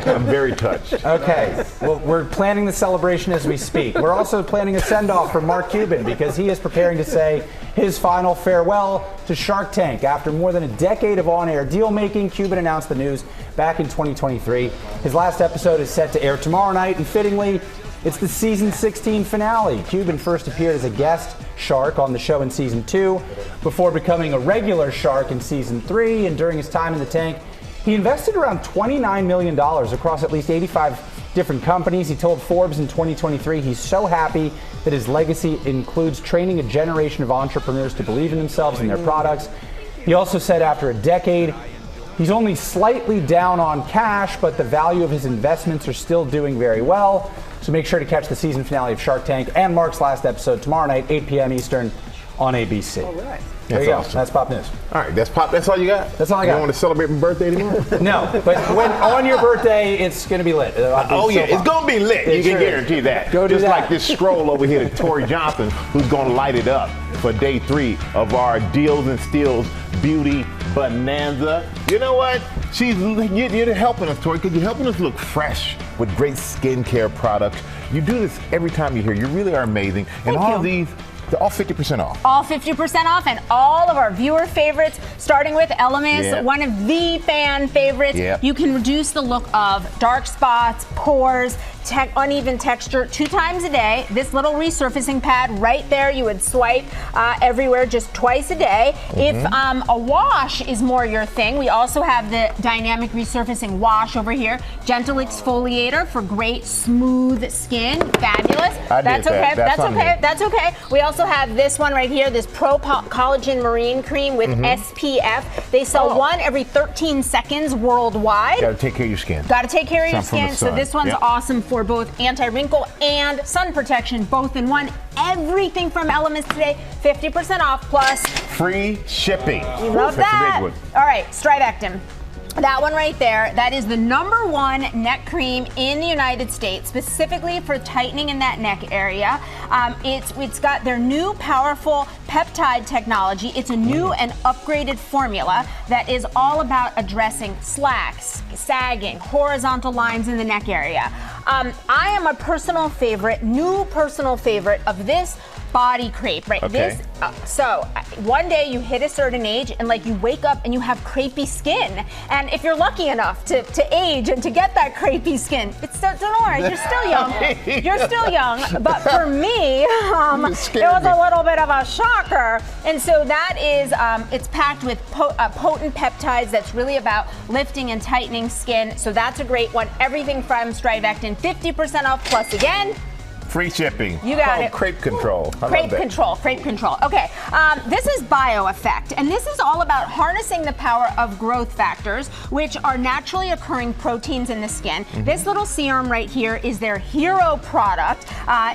I'm very touched. Okay. Well, we're planning the celebration as we speak. We're also planning a send-off for Mark Cuban because he is preparing to say his final farewell to Shark Tank. After more than a decade of on-air deal-making, Cuban announced the news back in 2023. His last episode is set to air tomorrow night, and fittingly, it's the season 16 finale. Cuban first appeared as a guest shark on the show in season 2 before becoming a regular shark in season 3, and during his time in the tank, he invested around $29 million across at least 85 different companies. He told Forbes in 2023 he's so happy that his legacy includes training a generation of entrepreneurs to believe in themselves and their products. He also said after a decade, he's only slightly down on cash, but the value of his investments are still doing very well. So make sure to catch the season finale of Shark Tank and Mark's last episode tomorrow night, 8 p.m. Eastern on ABC. All right. There you go. Awesome. That's Pop News. All right, that's Pop. That's all you got? That's all I got. You don't want to celebrate my birthday anymore? No, but when on your birthday, it's going to be lit. Oh, yeah, it's going to be lit. You can guarantee that. Go do Just that. like this scroll over here to Tori Johnson, who's going to light it up for day 3 of our Deals and Steals Beauty Bonanza. You know what? You're helping us, Tori, because you're helping us look fresh with great skincare products. You do this every time you're here. You really are amazing. And all of these They're all 50% off. All 50% off, and all of our viewer favorites, starting with Elemis, one of the fan favorites. You can reduce the look of dark spots, pores, uneven texture 2 times a day. This little resurfacing pad right there, you would swipe everywhere just twice a day. If a wash is more your thing, we also have the dynamic resurfacing wash over here. Gentle exfoliator for great smooth skin. Fabulous. That's okay. That's okay. We also have this one right here, this Pro Collagen Marine Cream with SPF. They sell one every 13 seconds worldwide. Got to take care of your skin. Got to take care of your skin. So this one's awesome for both anti-wrinkle and sun protection, both in one. Everything from Elemis today, 50% off plus free shipping. You love that. That's a big one. All right, Strivectin. That one right there, that is the #1 neck cream in the United States, specifically for tightening in that neck area. It's got their new powerful peptide technology. It's a new and upgraded formula that is all about addressing slacks, sagging, horizontal lines in the neck area. I am a new personal favorite of this body crepe, right? Okay. So one day you hit a certain age and like you wake up and you have crepey skin. And if you're lucky enough to age and to get that crepey skin, don't worry, you're still young. You're still young. But for me, it was a little bit of a shocker. And so that is, it's packed with potent peptides that's really about lifting and tightening skin. So that's a great one. Everything from Strivectin, 50% off plus again. Free shipping. You got it. Crepe control. Crepe control. Okay, this is BioEffect, and this is all about harnessing the power of growth factors, which are naturally occurring proteins in the skin. This little serum right here is their hero product.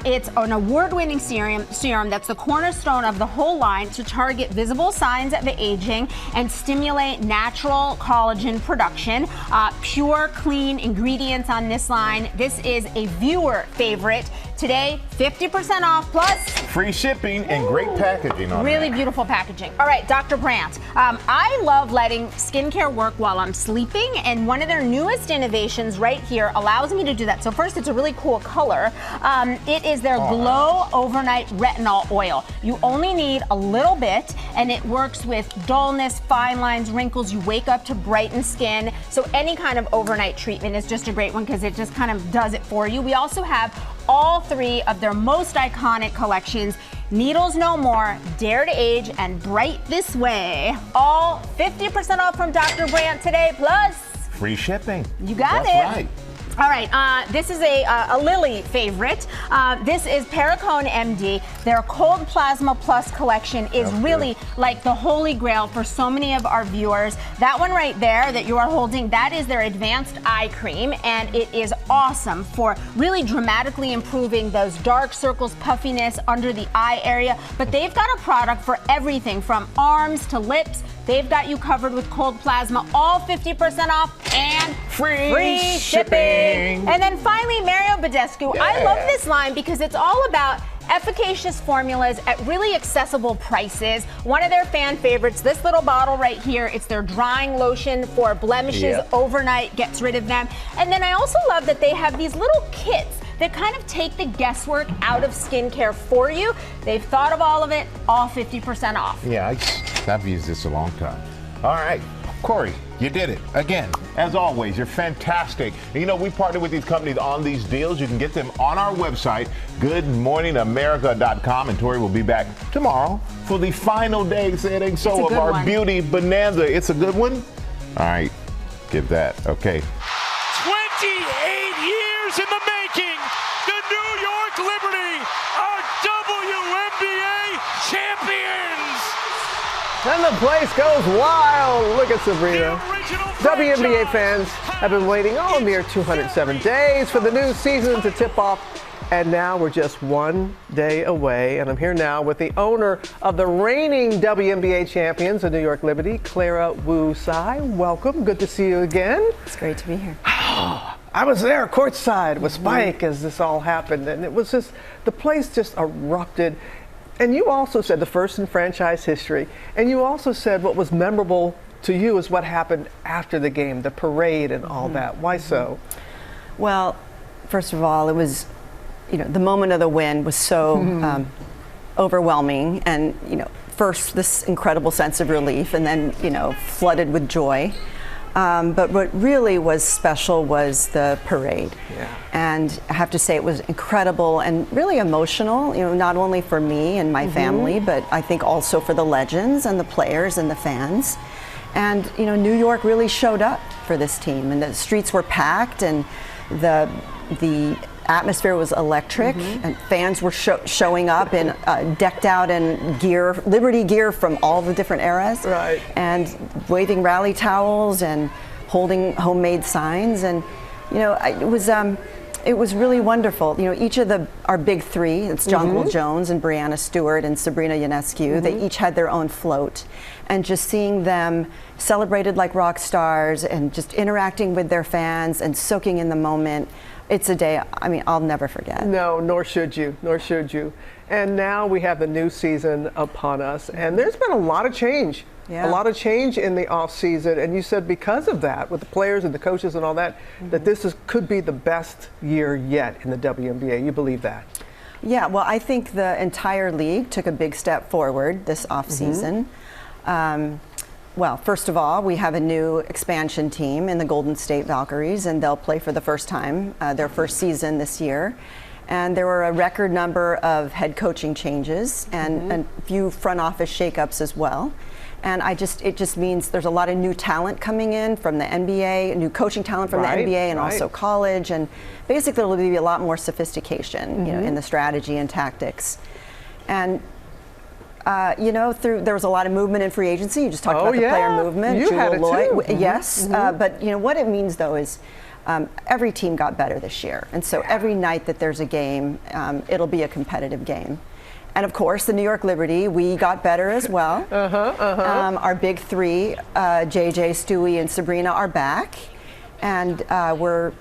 It's an award-winning serum that's the cornerstone of the whole line to target visible signs of aging and stimulate natural collagen production. Pure, clean ingredients on this line. This is a viewer favorite. Today, 50% off plus free shipping and great packaging on really beautiful packaging. All right, Dr. Brandt. I love letting skincare work while I'm sleeping, and one of their newest innovations right here allows me to do that. So first, it's a really cool color. It is their Glow Overnight Retinol Oil. You only need a little bit, and it works with dullness, fine lines, wrinkles. You wake up to brighten skin. So any kind of overnight treatment is just a great one because it just kind of does it for you. We also have all 3 of their most iconic collections. Needles No More, Dare to Age, and Bright This Way. All 50% off from Dr. Brandt today, plus free shipping. You got it. That's right. All right, this is a Lily favorite. This is Perricone MD. Their Cold Plasma Plus collection is really like the holy grail for so many of our viewers. That one right there that you are holding, that is their advanced eye cream, and it is awesome for really dramatically improving those dark circles, puffiness under the eye area. But they've got a product for everything from arms to lips. They've got you covered with Cold Plasma, all 50% off and free shipping. And then finally, Mario Badescu. I love this line because it's all about efficacious formulas at really accessible prices. One of their fan favorites, this little bottle right here, it's their drying lotion for blemishes overnight, gets rid of them. And then I also love that they have these little kits that kind of take the guesswork out of skincare for you. They've thought of all of it, all 50% off. Yeah, I've used this a long time. All right, Corey, you did it again. As always, you're fantastic. And you know, we partner with these companies on these deals. You can get them on our website, goodmorningamerica.com. And Tori will be back tomorrow for the final day, saying so, of our beauty bonanza. It's a good one? All right, give that. Okay. 28 years in the making. The New York Liberty are WNBA champions. And the place goes wild. Look at Sabrina. WNBA fans have been waiting a mere 207 days for the new season to tip off. And now we're just one day away. And I'm here now with the owner of the reigning WNBA champions, the New York Liberty, Clara Wu Tsai. Welcome. Good to see you again. It's great to be here. I was there courtside with Spike as this all happened. And it was just, the place just erupted. And you also said the first in franchise history. And you also said what was memorable to you is what happened after the game, the parade and all that. Why so? Well, first of all, it was, the moment of the win was so overwhelming, and first this incredible sense of relief, and then flooded with joy. But what really was special was the parade. Yeah. And I have to say it was incredible and really emotional, not only for me and my family, but I think also for the legends and the players and the fans. And, New York really showed up for this team, and the streets were packed, and the atmosphere was electric, and fans were showing up in decked out in gear, Liberty gear from all the different eras, right, and waving rally towels and holding homemade signs, and it was really wonderful. Each of our big three, it's Jonquil Jones and Brianna Stewart and Sabrina Ionescu, they each had their own float, and just seeing them celebrated like rock stars and just interacting with their fans and soaking in the moment. It's a day, I'll never forget. No, nor should you, nor should you. And now we have the new season upon us, and there's been a lot of change. Yeah. A lot of change in the off season, and you said because of that, with the players and the coaches and all that, that this could be the best year yet in the WNBA. You believe that? Yeah, well, I think the entire league took a big step forward this off season. Well, first of all, we have a new expansion team in the Golden State Valkyries, and they'll play for the first time, their first season this year. And there were a record number of head coaching changes and a few front office shakeups as well. And it just means there's a lot of new talent coming in from the NBA, new coaching talent from the NBA and also college. And basically there will be a lot more sophistication, in the strategy and tactics. And there was a lot of movement in free agency. You just talked about the player movement. You had it too. Yes, but what it means though is every team got better this year, and so every night that there's a game, it'll be a competitive game. And of course, the New York Liberty, we got better as well. Our big three, JJ, Stewie, and Sabrina, are back, and we're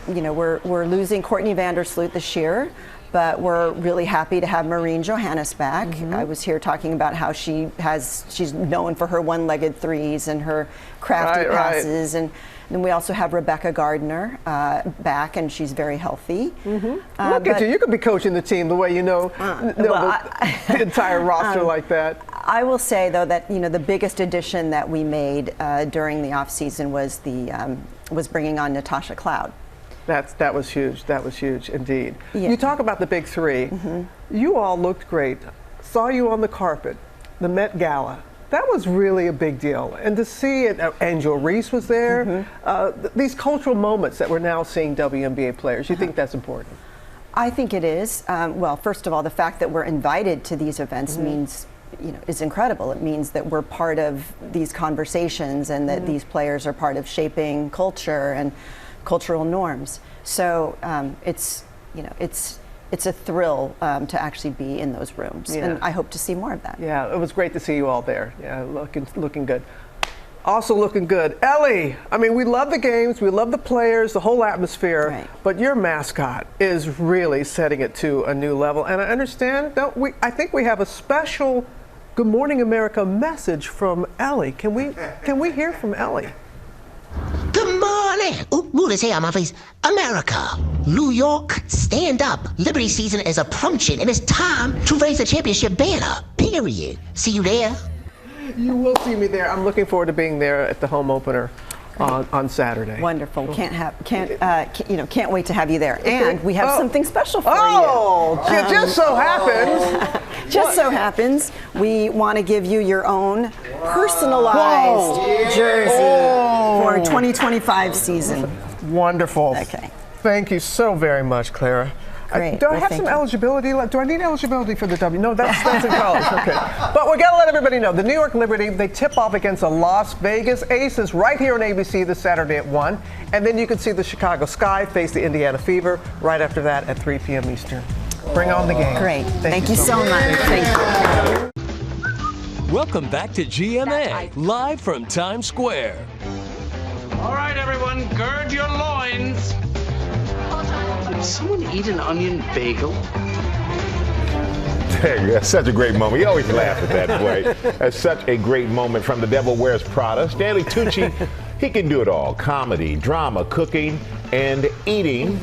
losing Courtney Vandersloot this year. But we're really happy to have Maureen Johannes back. I was here talking about how she's known for her one-legged threes and her crafty passes. And then we also have Rebecca Gardner back, and she's very healthy. Look at you. You could be coaching the team the way the entire roster like that. I will say, though, that the biggest addition that we made during the off-season was bringing on Natasha Cloud. That was huge. That was huge indeed. Yeah. You talk about the big three. You all looked great. Saw you on the carpet, the Met Gala. That was really a big deal. And to see it, Angel Reese was there. These cultural moments that we're now seeing WNBA players. You think that's important? I think it is. Well, first of all, the fact that we're invited to these events means, is incredible. It means that we're part of these conversations, and that these players are part of shaping culture and cultural norms. So it's a thrill to actually be in those rooms, and I hope to see more of that. Yeah, it was great to see you all there. Yeah, looking good. Also looking good, Ellie. We love the games, we love the players, the whole atmosphere. But your mascot is really setting it to a new level. And I understand, I think we have a special Good Morning America message from Ellie. Can we hear from Ellie? Good morning. Ooh, let's say on my face. America, New York, stand up. Liberty season is approaching, and it's time to raise the championship banner. Period. See you there. You will see me there. I'm looking forward to being there at the home opener on Saturday. Wonderful. Can't wait to have you there. And we have something special for you. It just so happens. So happens, we want to give you your own personalized jersey for 2025 season. Wonderful. Okay. Thank you so very much, Clara. Great. Do I have some eligibility? Do I need eligibility for the W? No, that's in college. Okay. But we got to let everybody know, the New York Liberty, they tip off against the Las Vegas Aces right here on ABC this Saturday at 1. And then you can see the Chicago Sky face the Indiana Fever right after that at 3 p.m. Eastern. Bring on the game. Great. Thank you so much. Thank you. Welcome back to GMA, live from Times Square. All right, everyone, gird your loins. Did someone eat an onion bagel? That's such a great moment. We always laugh at that, boy. That's such a great moment from The Devil Wears Prada. Stanley Tucci, he can do it all. Comedy, drama, cooking, and eating.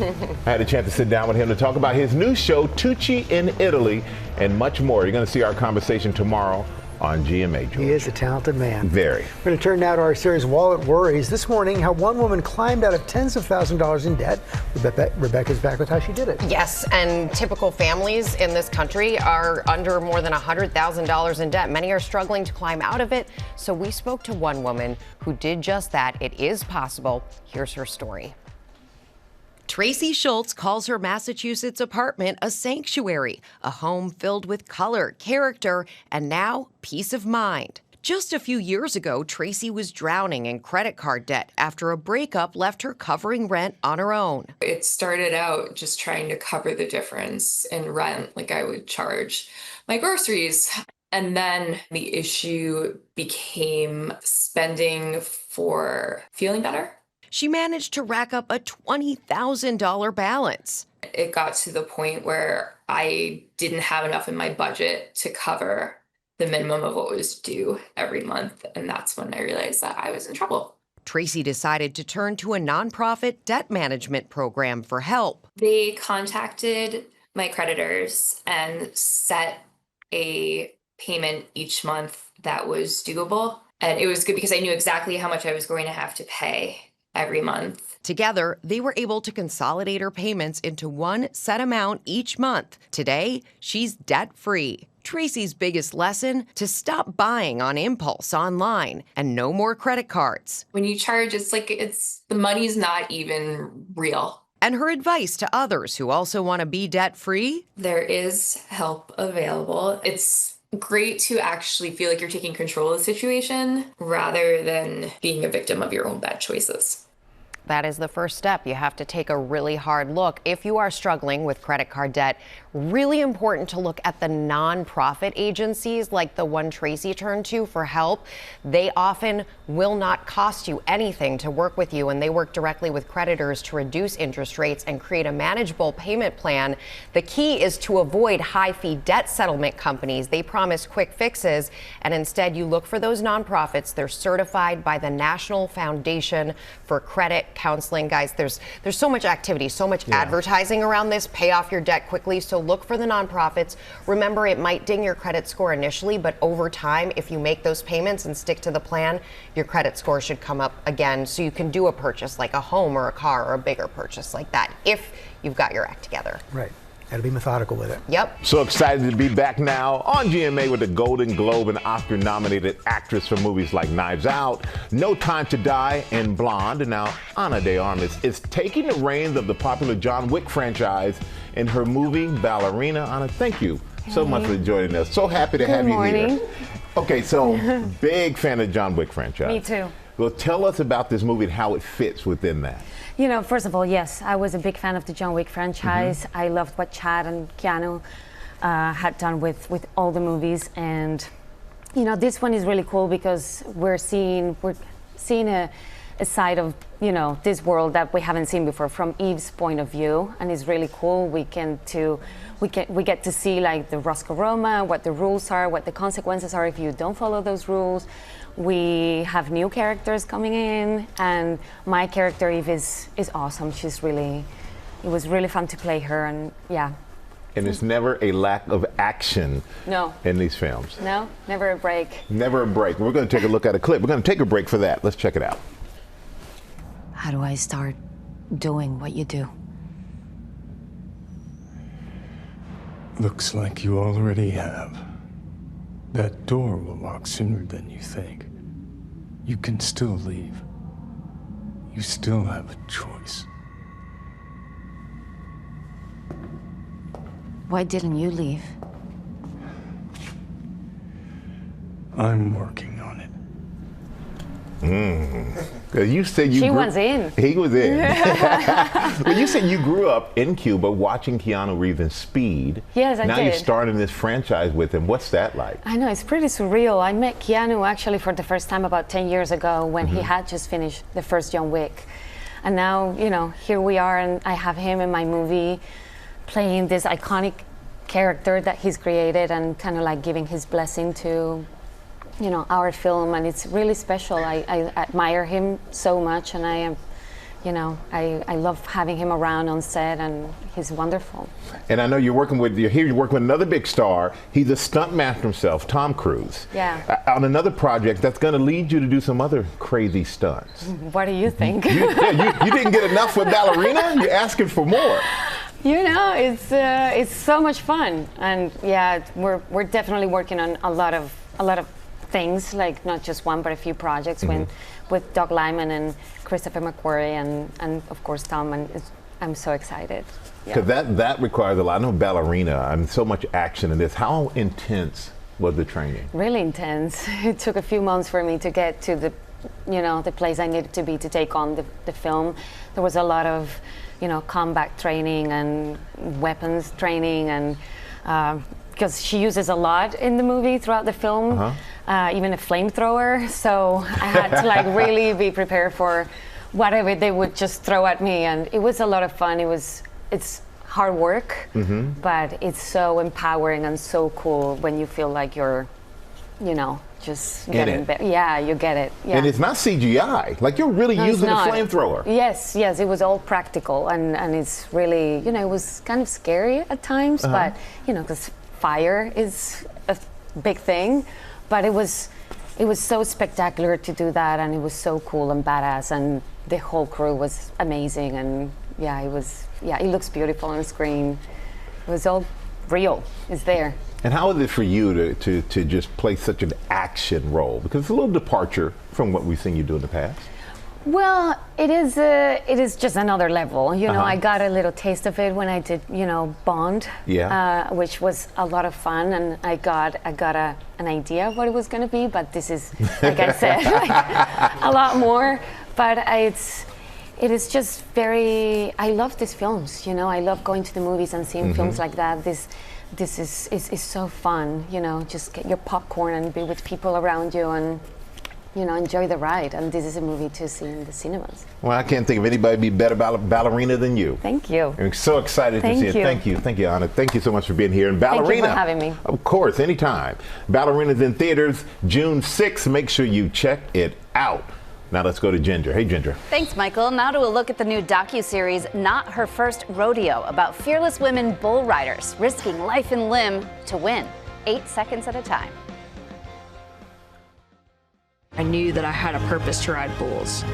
I had a chance to sit down with him to talk about his new show, Tucci in Italy, and much more. You're going to see our conversation tomorrow on GMA, George. He is a talented man. Very. We're going to turn now to our series, Wallet Worries. This morning, how one woman climbed out of tens of thousands of dollars in debt. Rebecca's back with how she did it. Yes, and typical families in this country are under more than $100,000 in debt. Many are struggling to climb out of it. So we spoke to one woman who did just that. It is possible. Here's her story. Tracy Schultz calls her Massachusetts apartment a sanctuary, a home filled with color, character, and now peace of mind. Just a few years ago, Tracy was drowning in credit card debt after a breakup left her covering rent on her own. It started out just trying to cover the difference in rent, like I would charge my groceries. And then the issue became spending for feeling better. She managed to rack up a $20,000 balance. It got to the point where I didn't have enough in my budget to cover the minimum of what was due every month. And that's when I realized that I was in trouble. Tracy decided to turn to a nonprofit debt management program for help. They contacted my creditors and set a payment each month that was doable. And it was good because I knew exactly how much I was going to have to pay every month. Together, they were able to consolidate her payments into one set amount each month. Today, she's debt-free. Tracy's biggest lesson: to stop buying on impulse online and no more credit cards. When you charge, it's like the money's not even real. And her advice to others who also want to be debt-free? There is help available. It's great to actually feel like you're taking control of the situation rather than being a victim of your own bad choices. That is the first step. You have to take a really hard look. If you are struggling with credit card debt, really important to look at the nonprofit agencies like the one Tracy turned to for help. They often will not cost you anything to work with you, and they work directly with creditors to reduce interest rates and create a manageable payment plan. The key is to avoid high-fee debt settlement companies. They promise quick fixes, and instead you look for those nonprofits. They're certified by the National Foundation for Credit Counseling. Guys, there's so much activity, so much advertising around this. Pay off your debt quickly. So look for the nonprofits. Remember, it might ding your credit score initially, but over time, if you make those payments and stick to the plan, your credit score should come up again, so you can do a purchase like a home or a car or a bigger purchase like that if you've got your act together. Right. Got to be methodical with it. Yep. So excited to be back now on GMA with the Golden Globe and Oscar-nominated actress for movies like Knives Out, No Time to Die, and Blonde. And now Ana de Armas is taking the reins of the popular John Wick franchise in her movie Ballerina. Ana, thank you so much for joining us. So happy to have you here. Okay, so big fan of John Wick franchise. Me too. Well, tell us about this movie and how it fits within that. You know, first of all, yes, I was a big fan of the John Wick franchise. I loved what Chad and Keanu had done with all the movies, and you know, this one is really cool because we're seeing a side of, you know, this world that we haven't seen before from Eve's point of view, and it's really cool. We get to see like the Roscoe Roma, what the rules are, what the consequences are if you don't follow those rules. We have new characters coming in, and my character Eve is awesome. It was really fun to play her, and yeah. And it's never a lack of action in these films. No, never a break. Never a break. We're going to take a look at a clip. We're going to take a break for that. Let's check it out. How do I start doing what you do? Looks like you already have. That door will lock sooner than you think. You can still leave. You still have a choice. Why didn't you leave? I'm working on it. You said She was in. He was in. Well, you said you grew up in Cuba watching Keanu Reeves in Speed. Yes, I did. Now you're starting this franchise with him. What's that like? I know, it's pretty surreal. I met Keanu actually for the first time about 10 years ago when he had just finished the first John Wick. And now, you know, here we are, and I have him in my movie playing this iconic character that he's created and kind of like giving his blessing to, you know, our film, and it's really special. I admire him so much, and I am you know, I love having him around on set, and he's wonderful. And I know you're working with another big star. He's a stunt master himself, Tom Cruise. Yeah. On another project that's going to lead you to do some other crazy stunts. What do you think? You didn't get enough with Ballerina? You're asking for more. You know, it's so much fun, and yeah, we're definitely working on a lot of things, like not just one but a few projects with Doug Liman and Christopher McQuarrie and of course Tom, and I'm so excited. Because that requires a lot. I know Ballerina, and so much action in this. How intense was the training? Really intense. It took a few months for me to get to the place I needed to be to take on the film. There was a lot of combat training and weapons training, and because she uses a lot in the movie throughout the film, even a flamethrower. So I had to really be prepared for whatever they would just throw at me, and it was a lot of fun. It's hard work, but it's so empowering and so cool when you feel like you're, just getting better. Yeah, you get it. Yeah. And it's not CGI. Like, you're really using a flamethrower. Yes, it was all practical, and it's really, it was kind of scary at times, but, because fire is a big thing, but it was so spectacular to do that, and it was so cool and badass, and the whole crew was amazing, and it looks beautiful on screen. It was all real. It's there. And how is it for you to just play such an action role? Because it's a little departure from what we've seen you do in the past. Well, it is just another level. I got a little taste of it when I did, Bond, which was a lot of fun, and I got an idea of what it was going to be. But this is, like I said, a lot more. But it is just very. I love these films. I love going to the movies and seeing films like that. This is so fun. Just get your popcorn and be with people around you and. Enjoy the ride, and this is a movie to see in the cinemas. Well, I can't think of anybody be better Ballerina than you. Thank you. I'm so excited to see it. Thank you, Anna. Thank you so much for being here. And Ballerina, thank you for having me. Of course, anytime. Ballerina's in theaters June 6th. Make sure you check it out. Now let's go to Ginger. Hey, Ginger. Thanks, Michael. Now to a look at the new docuseries, Not Her First Rodeo, about fearless women bull riders risking life and limb to win, 8 seconds at a time. I knew that I had a purpose to ride bulls.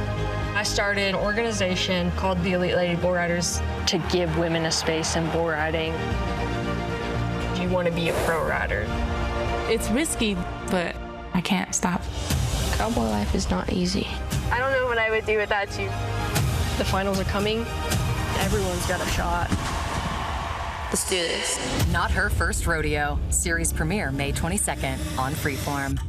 I started an organization called the Elite Lady Bull Riders to give women a space in bull riding. You want to be a pro rider. It's risky, but I can't stop. Cowboy life is not easy. I don't know what I would do without you. The finals are coming. Everyone's got a shot. Let's do this. Not Her First Rodeo. Series premiere May 22nd on Freeform.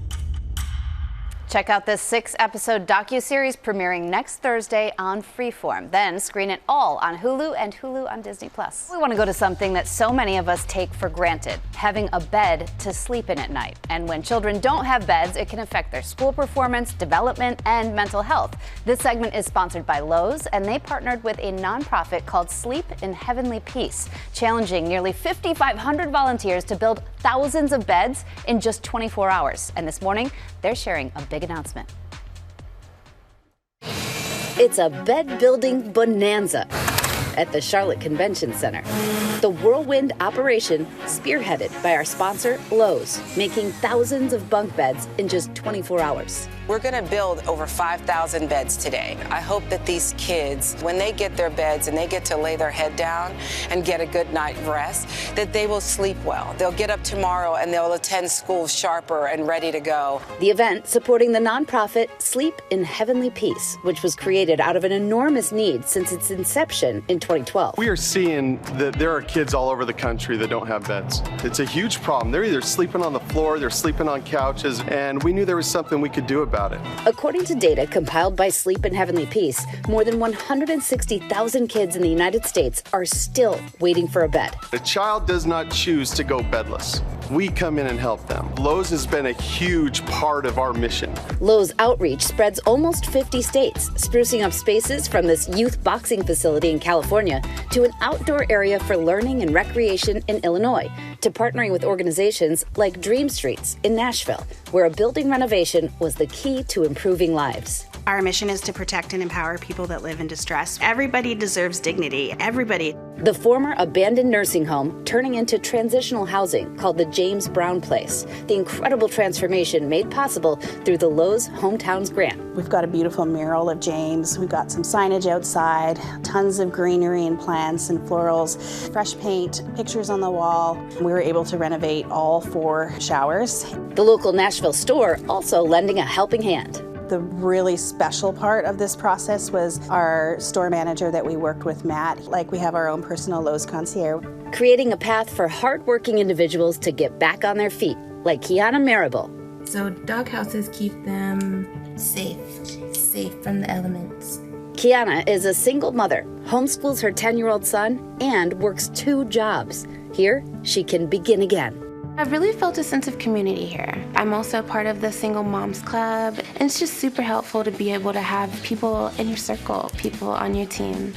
Check out this 6-episode docuseries premiering next Thursday on Freeform. Then screen it all on Hulu and Hulu on Disney+. We want to go to something that so many of us take for granted, having a bed to sleep in at night. And when children don't have beds, it can affect their school performance, development, and mental health. This segment is sponsored by Lowe's, and they partnered with a nonprofit called Sleep in Heavenly Peace, challenging nearly 5,500 volunteers to build thousands of beds in just 24 hours. And this morning, they're sharing a big announcement. It's a bed building bonanza at the Charlotte Convention Center. The whirlwind operation spearheaded by our sponsor, Lowe's, making thousands of bunk beds in just 24 hours. We're going to build over 5,000 beds today. I hope that these kids, when they get their beds and they get to lay their head down and get a good night's rest, that they will sleep well. They'll get up tomorrow and they'll attend school sharper and ready to go. The event supporting the nonprofit Sleep in Heavenly Peace, which was created out of an enormous need since its inception in 2012. We are seeing that there are kids all over the country that don't have beds. It's a huge problem. They're either sleeping on the floor, they're sleeping on couches, and we knew there was something we could do about it. According to data compiled by Sleep in Heavenly Peace, more than 160,000 kids in the United States are still waiting for a bed. A child does not choose to go bedless. We come in and help them. Lowe's has been a huge part of our mission. Lowe's outreach spreads almost 50 states, sprucing up spaces from this youth boxing facility in California to an outdoor area for learning and recreation in Illinois, to partnering with organizations like Dream Streets in Nashville, where a building renovation was the key to improving lives. Our mission is to protect and empower people that live in distress. Everybody deserves dignity. Everybody. The former abandoned nursing home turning into transitional housing called the James Brown Place. The incredible transformation made possible through the Lowe's Hometowns Grant. We've got a beautiful mural of James. We've got some signage outside, tons of greenery and plants and florals, fresh paint, pictures on the wall. We were able to renovate all 4 showers. The local Nashville store also lending a helping hand. The really special part of this process was our store manager that we worked with, Matt. Like, we have our own personal Lowe's concierge. Creating a path for hardworking individuals to get back on their feet, like Kiana Marable. So dog houses keep them safe from the elements. Kiana is a single mother, homeschools her 10-year-old son, and works 2 jobs. Here, she can begin again. I've really felt a sense of community here. I'm also part of the Single Moms Club, and it's just super helpful to be able to have people in your circle, people on your team.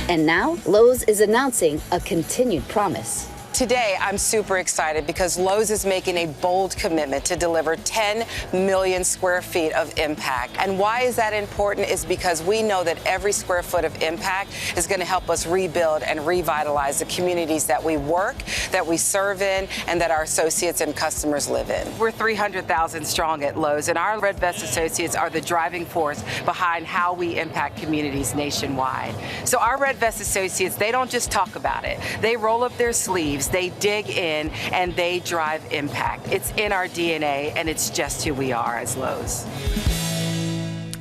And now, Lowe's is announcing a continued promise. Today, I'm super excited because Lowe's is making a bold commitment to deliver 10 million square feet of impact. And why is that important is because we know that every square foot of impact is going to help us rebuild and revitalize the communities that we work, that we serve in, and that our associates and customers live in. We're 300,000 strong at Lowe's, and our Red Vest associates are the driving force behind how we impact communities nationwide. So our Red Vest associates, they don't just talk about it. They roll up their sleeves, they dig in, and they drive impact. It's in our DNA, and it's just who we are as Lowe's.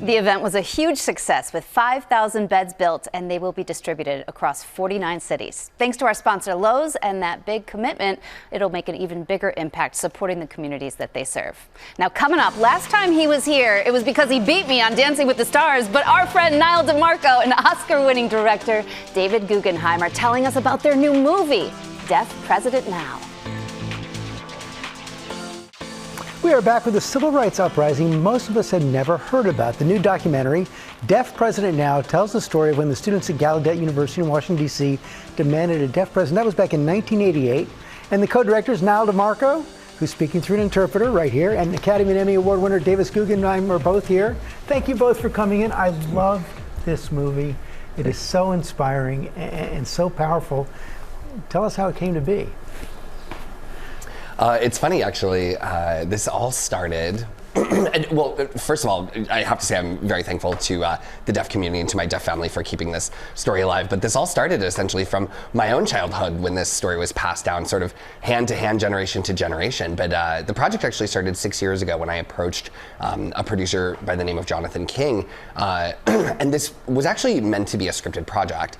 The event was a huge success with 5,000 beds built, and they will be distributed across 49 cities. Thanks to our sponsor Lowe's and that big commitment, it'll make an even bigger impact supporting the communities that they serve. Now coming up, last time he was here, it was because he beat me on Dancing with the Stars, but our friend Niall DeMarco and Oscar-winning director David Guggenheim are telling us about their new movie, Deaf President Now. We are back with a civil rights uprising most of us had never heard about. The new documentary, Deaf President Now, tells the story of when the students at Gallaudet University in Washington, D.C. demanded a deaf president. That was back in 1988. And the co-director is Niall DeMarco, who's speaking through an interpreter right here, and Academy and Emmy Award winner David Guggenheim are both here. Thank you both for coming in. I love this movie. It is so inspiring and so powerful. Tell us how it came to be. It's funny, actually. This all started. Well, first of all, I have to say I'm very thankful to the deaf community and to my deaf family for keeping this story alive. But this all started essentially from my own childhood when this story was passed down sort of hand to hand, generation to generation. But the project actually started 6 years ago when I approached a producer by the name of Jonathan King. And this was actually meant to be a scripted project.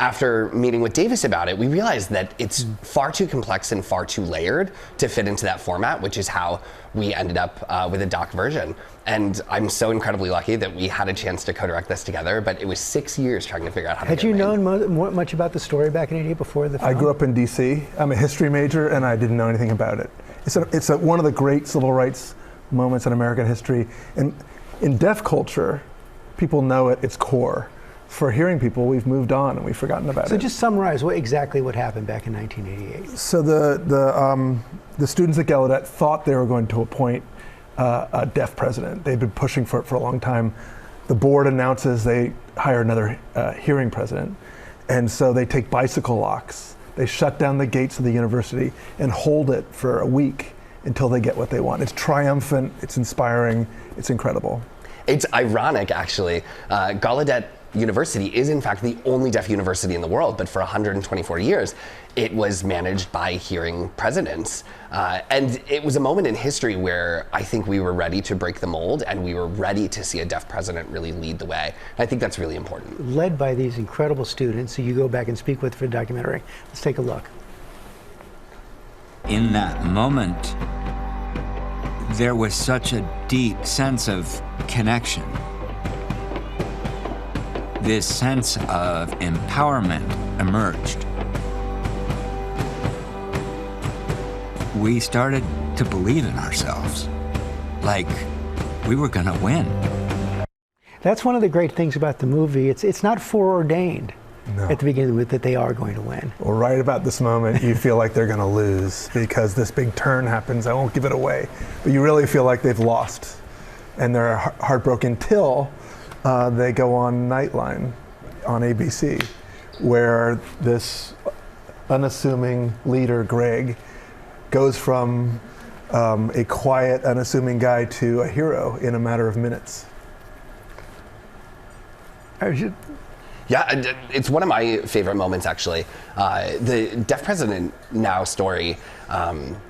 After meeting with Davis about it, we realized that it's far too complex and far too layered to fit into that format, which is how we ended up with a doc version. And I'm so incredibly lucky that we had a chance to co-direct this together, but it was 6 years trying to figure out how to Had get it you made. known much about the story back in '88 before the film? I grew up in D.C. I'm a history major, and I didn't know anything about it. It's one of the great civil rights moments in American history. And in deaf culture, people know at its core. For hearing people, we've moved on and we've forgotten about it. So just summarize exactly what happened back in 1988. So the students at Gallaudet thought they were going to appoint a deaf president. They'd been pushing for it for a long time. The board announces they hire another hearing president. And so they take bicycle locks. They shut down the gates of the university and hold it for a week until they get what they want. It's triumphant, it's inspiring, it's incredible. It's ironic, actually. Gallaudet University is in fact the only deaf university in the world, but for 124 years it was managed by hearing presidents. And it was a moment in history where I think we were ready to break the mold and we were ready to see a deaf president really lead the way. And I think that's really important. Led by these incredible students who you go back and speak with for the documentary. Let's take a look. In that moment, there was such a deep sense of connection. This sense of empowerment emerged. We started to believe in ourselves, like we were gonna win. That's one of the great things about the movie. It's not foreordained at the beginning with that they are going to win. Well, right about this moment, you feel like they're going to lose because this big turn happens. I won't give it away, but you really feel like they've lost. and they're heartbroken till they go on Nightline on ABC, where this unassuming leader, Greg, goes from a quiet, unassuming guy to a hero in a matter of minutes. Yeah, it's one of my favorite moments, actually. The Deaf President Now story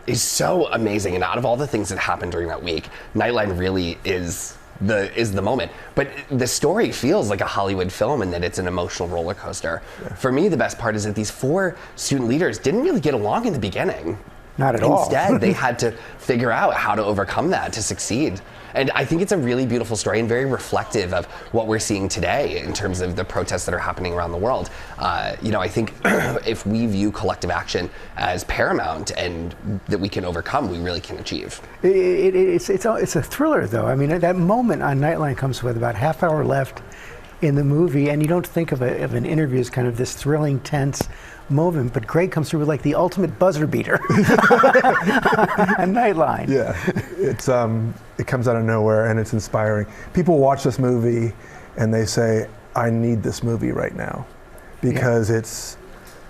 is so amazing, and out of all the things that happened during that week, Nightline really is the moment. But the story feels like a Hollywood film in that it's an emotional roller coaster. Yeah. For me, the best part is that these 4 student leaders didn't really get along in the beginning. Not at all. Instead, they had to figure out how to overcome that to succeed. And I think it's a really beautiful story and very reflective of what we're seeing today in terms of the protests that are happening around the world. I think if we view collective action as paramount and that we can overcome, we really can achieve. It's a thriller, though. I mean, that moment on Nightline comes with about half hour left in the movie, and you don't think of an interview as kind of this thrilling, tense moment, but Greg comes through with like the ultimate buzzer beater. A Nightline. Yeah, it comes out of nowhere and it's inspiring. People watch this movie and they say, I need this movie right now, because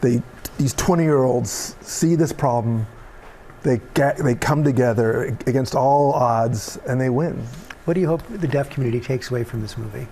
these 20-year-olds see this problem, they come together against all odds and they win. What do you hope the deaf community takes away from this movie?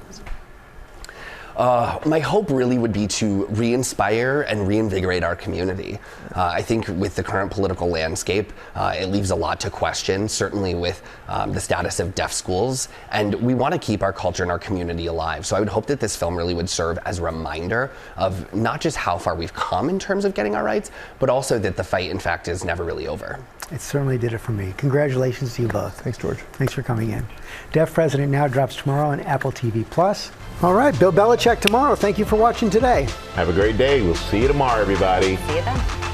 My hope really would be to re-inspire and reinvigorate our community. I think with the current political landscape, it leaves a lot to question, certainly with the status of deaf schools, and we want to keep our culture and our community alive. So I would hope that this film really would serve as a reminder of not just how far we've come in terms of getting our rights, but also that the fight, in fact, is never really over. It certainly did it for me. Congratulations to you both. Thanks, George. Thanks for coming in. Deaf President Now drops tomorrow on Apple TV+. All right, Bill Belichick tomorrow. Thank you for watching today. Have a great day. We'll see you tomorrow, everybody. See you then.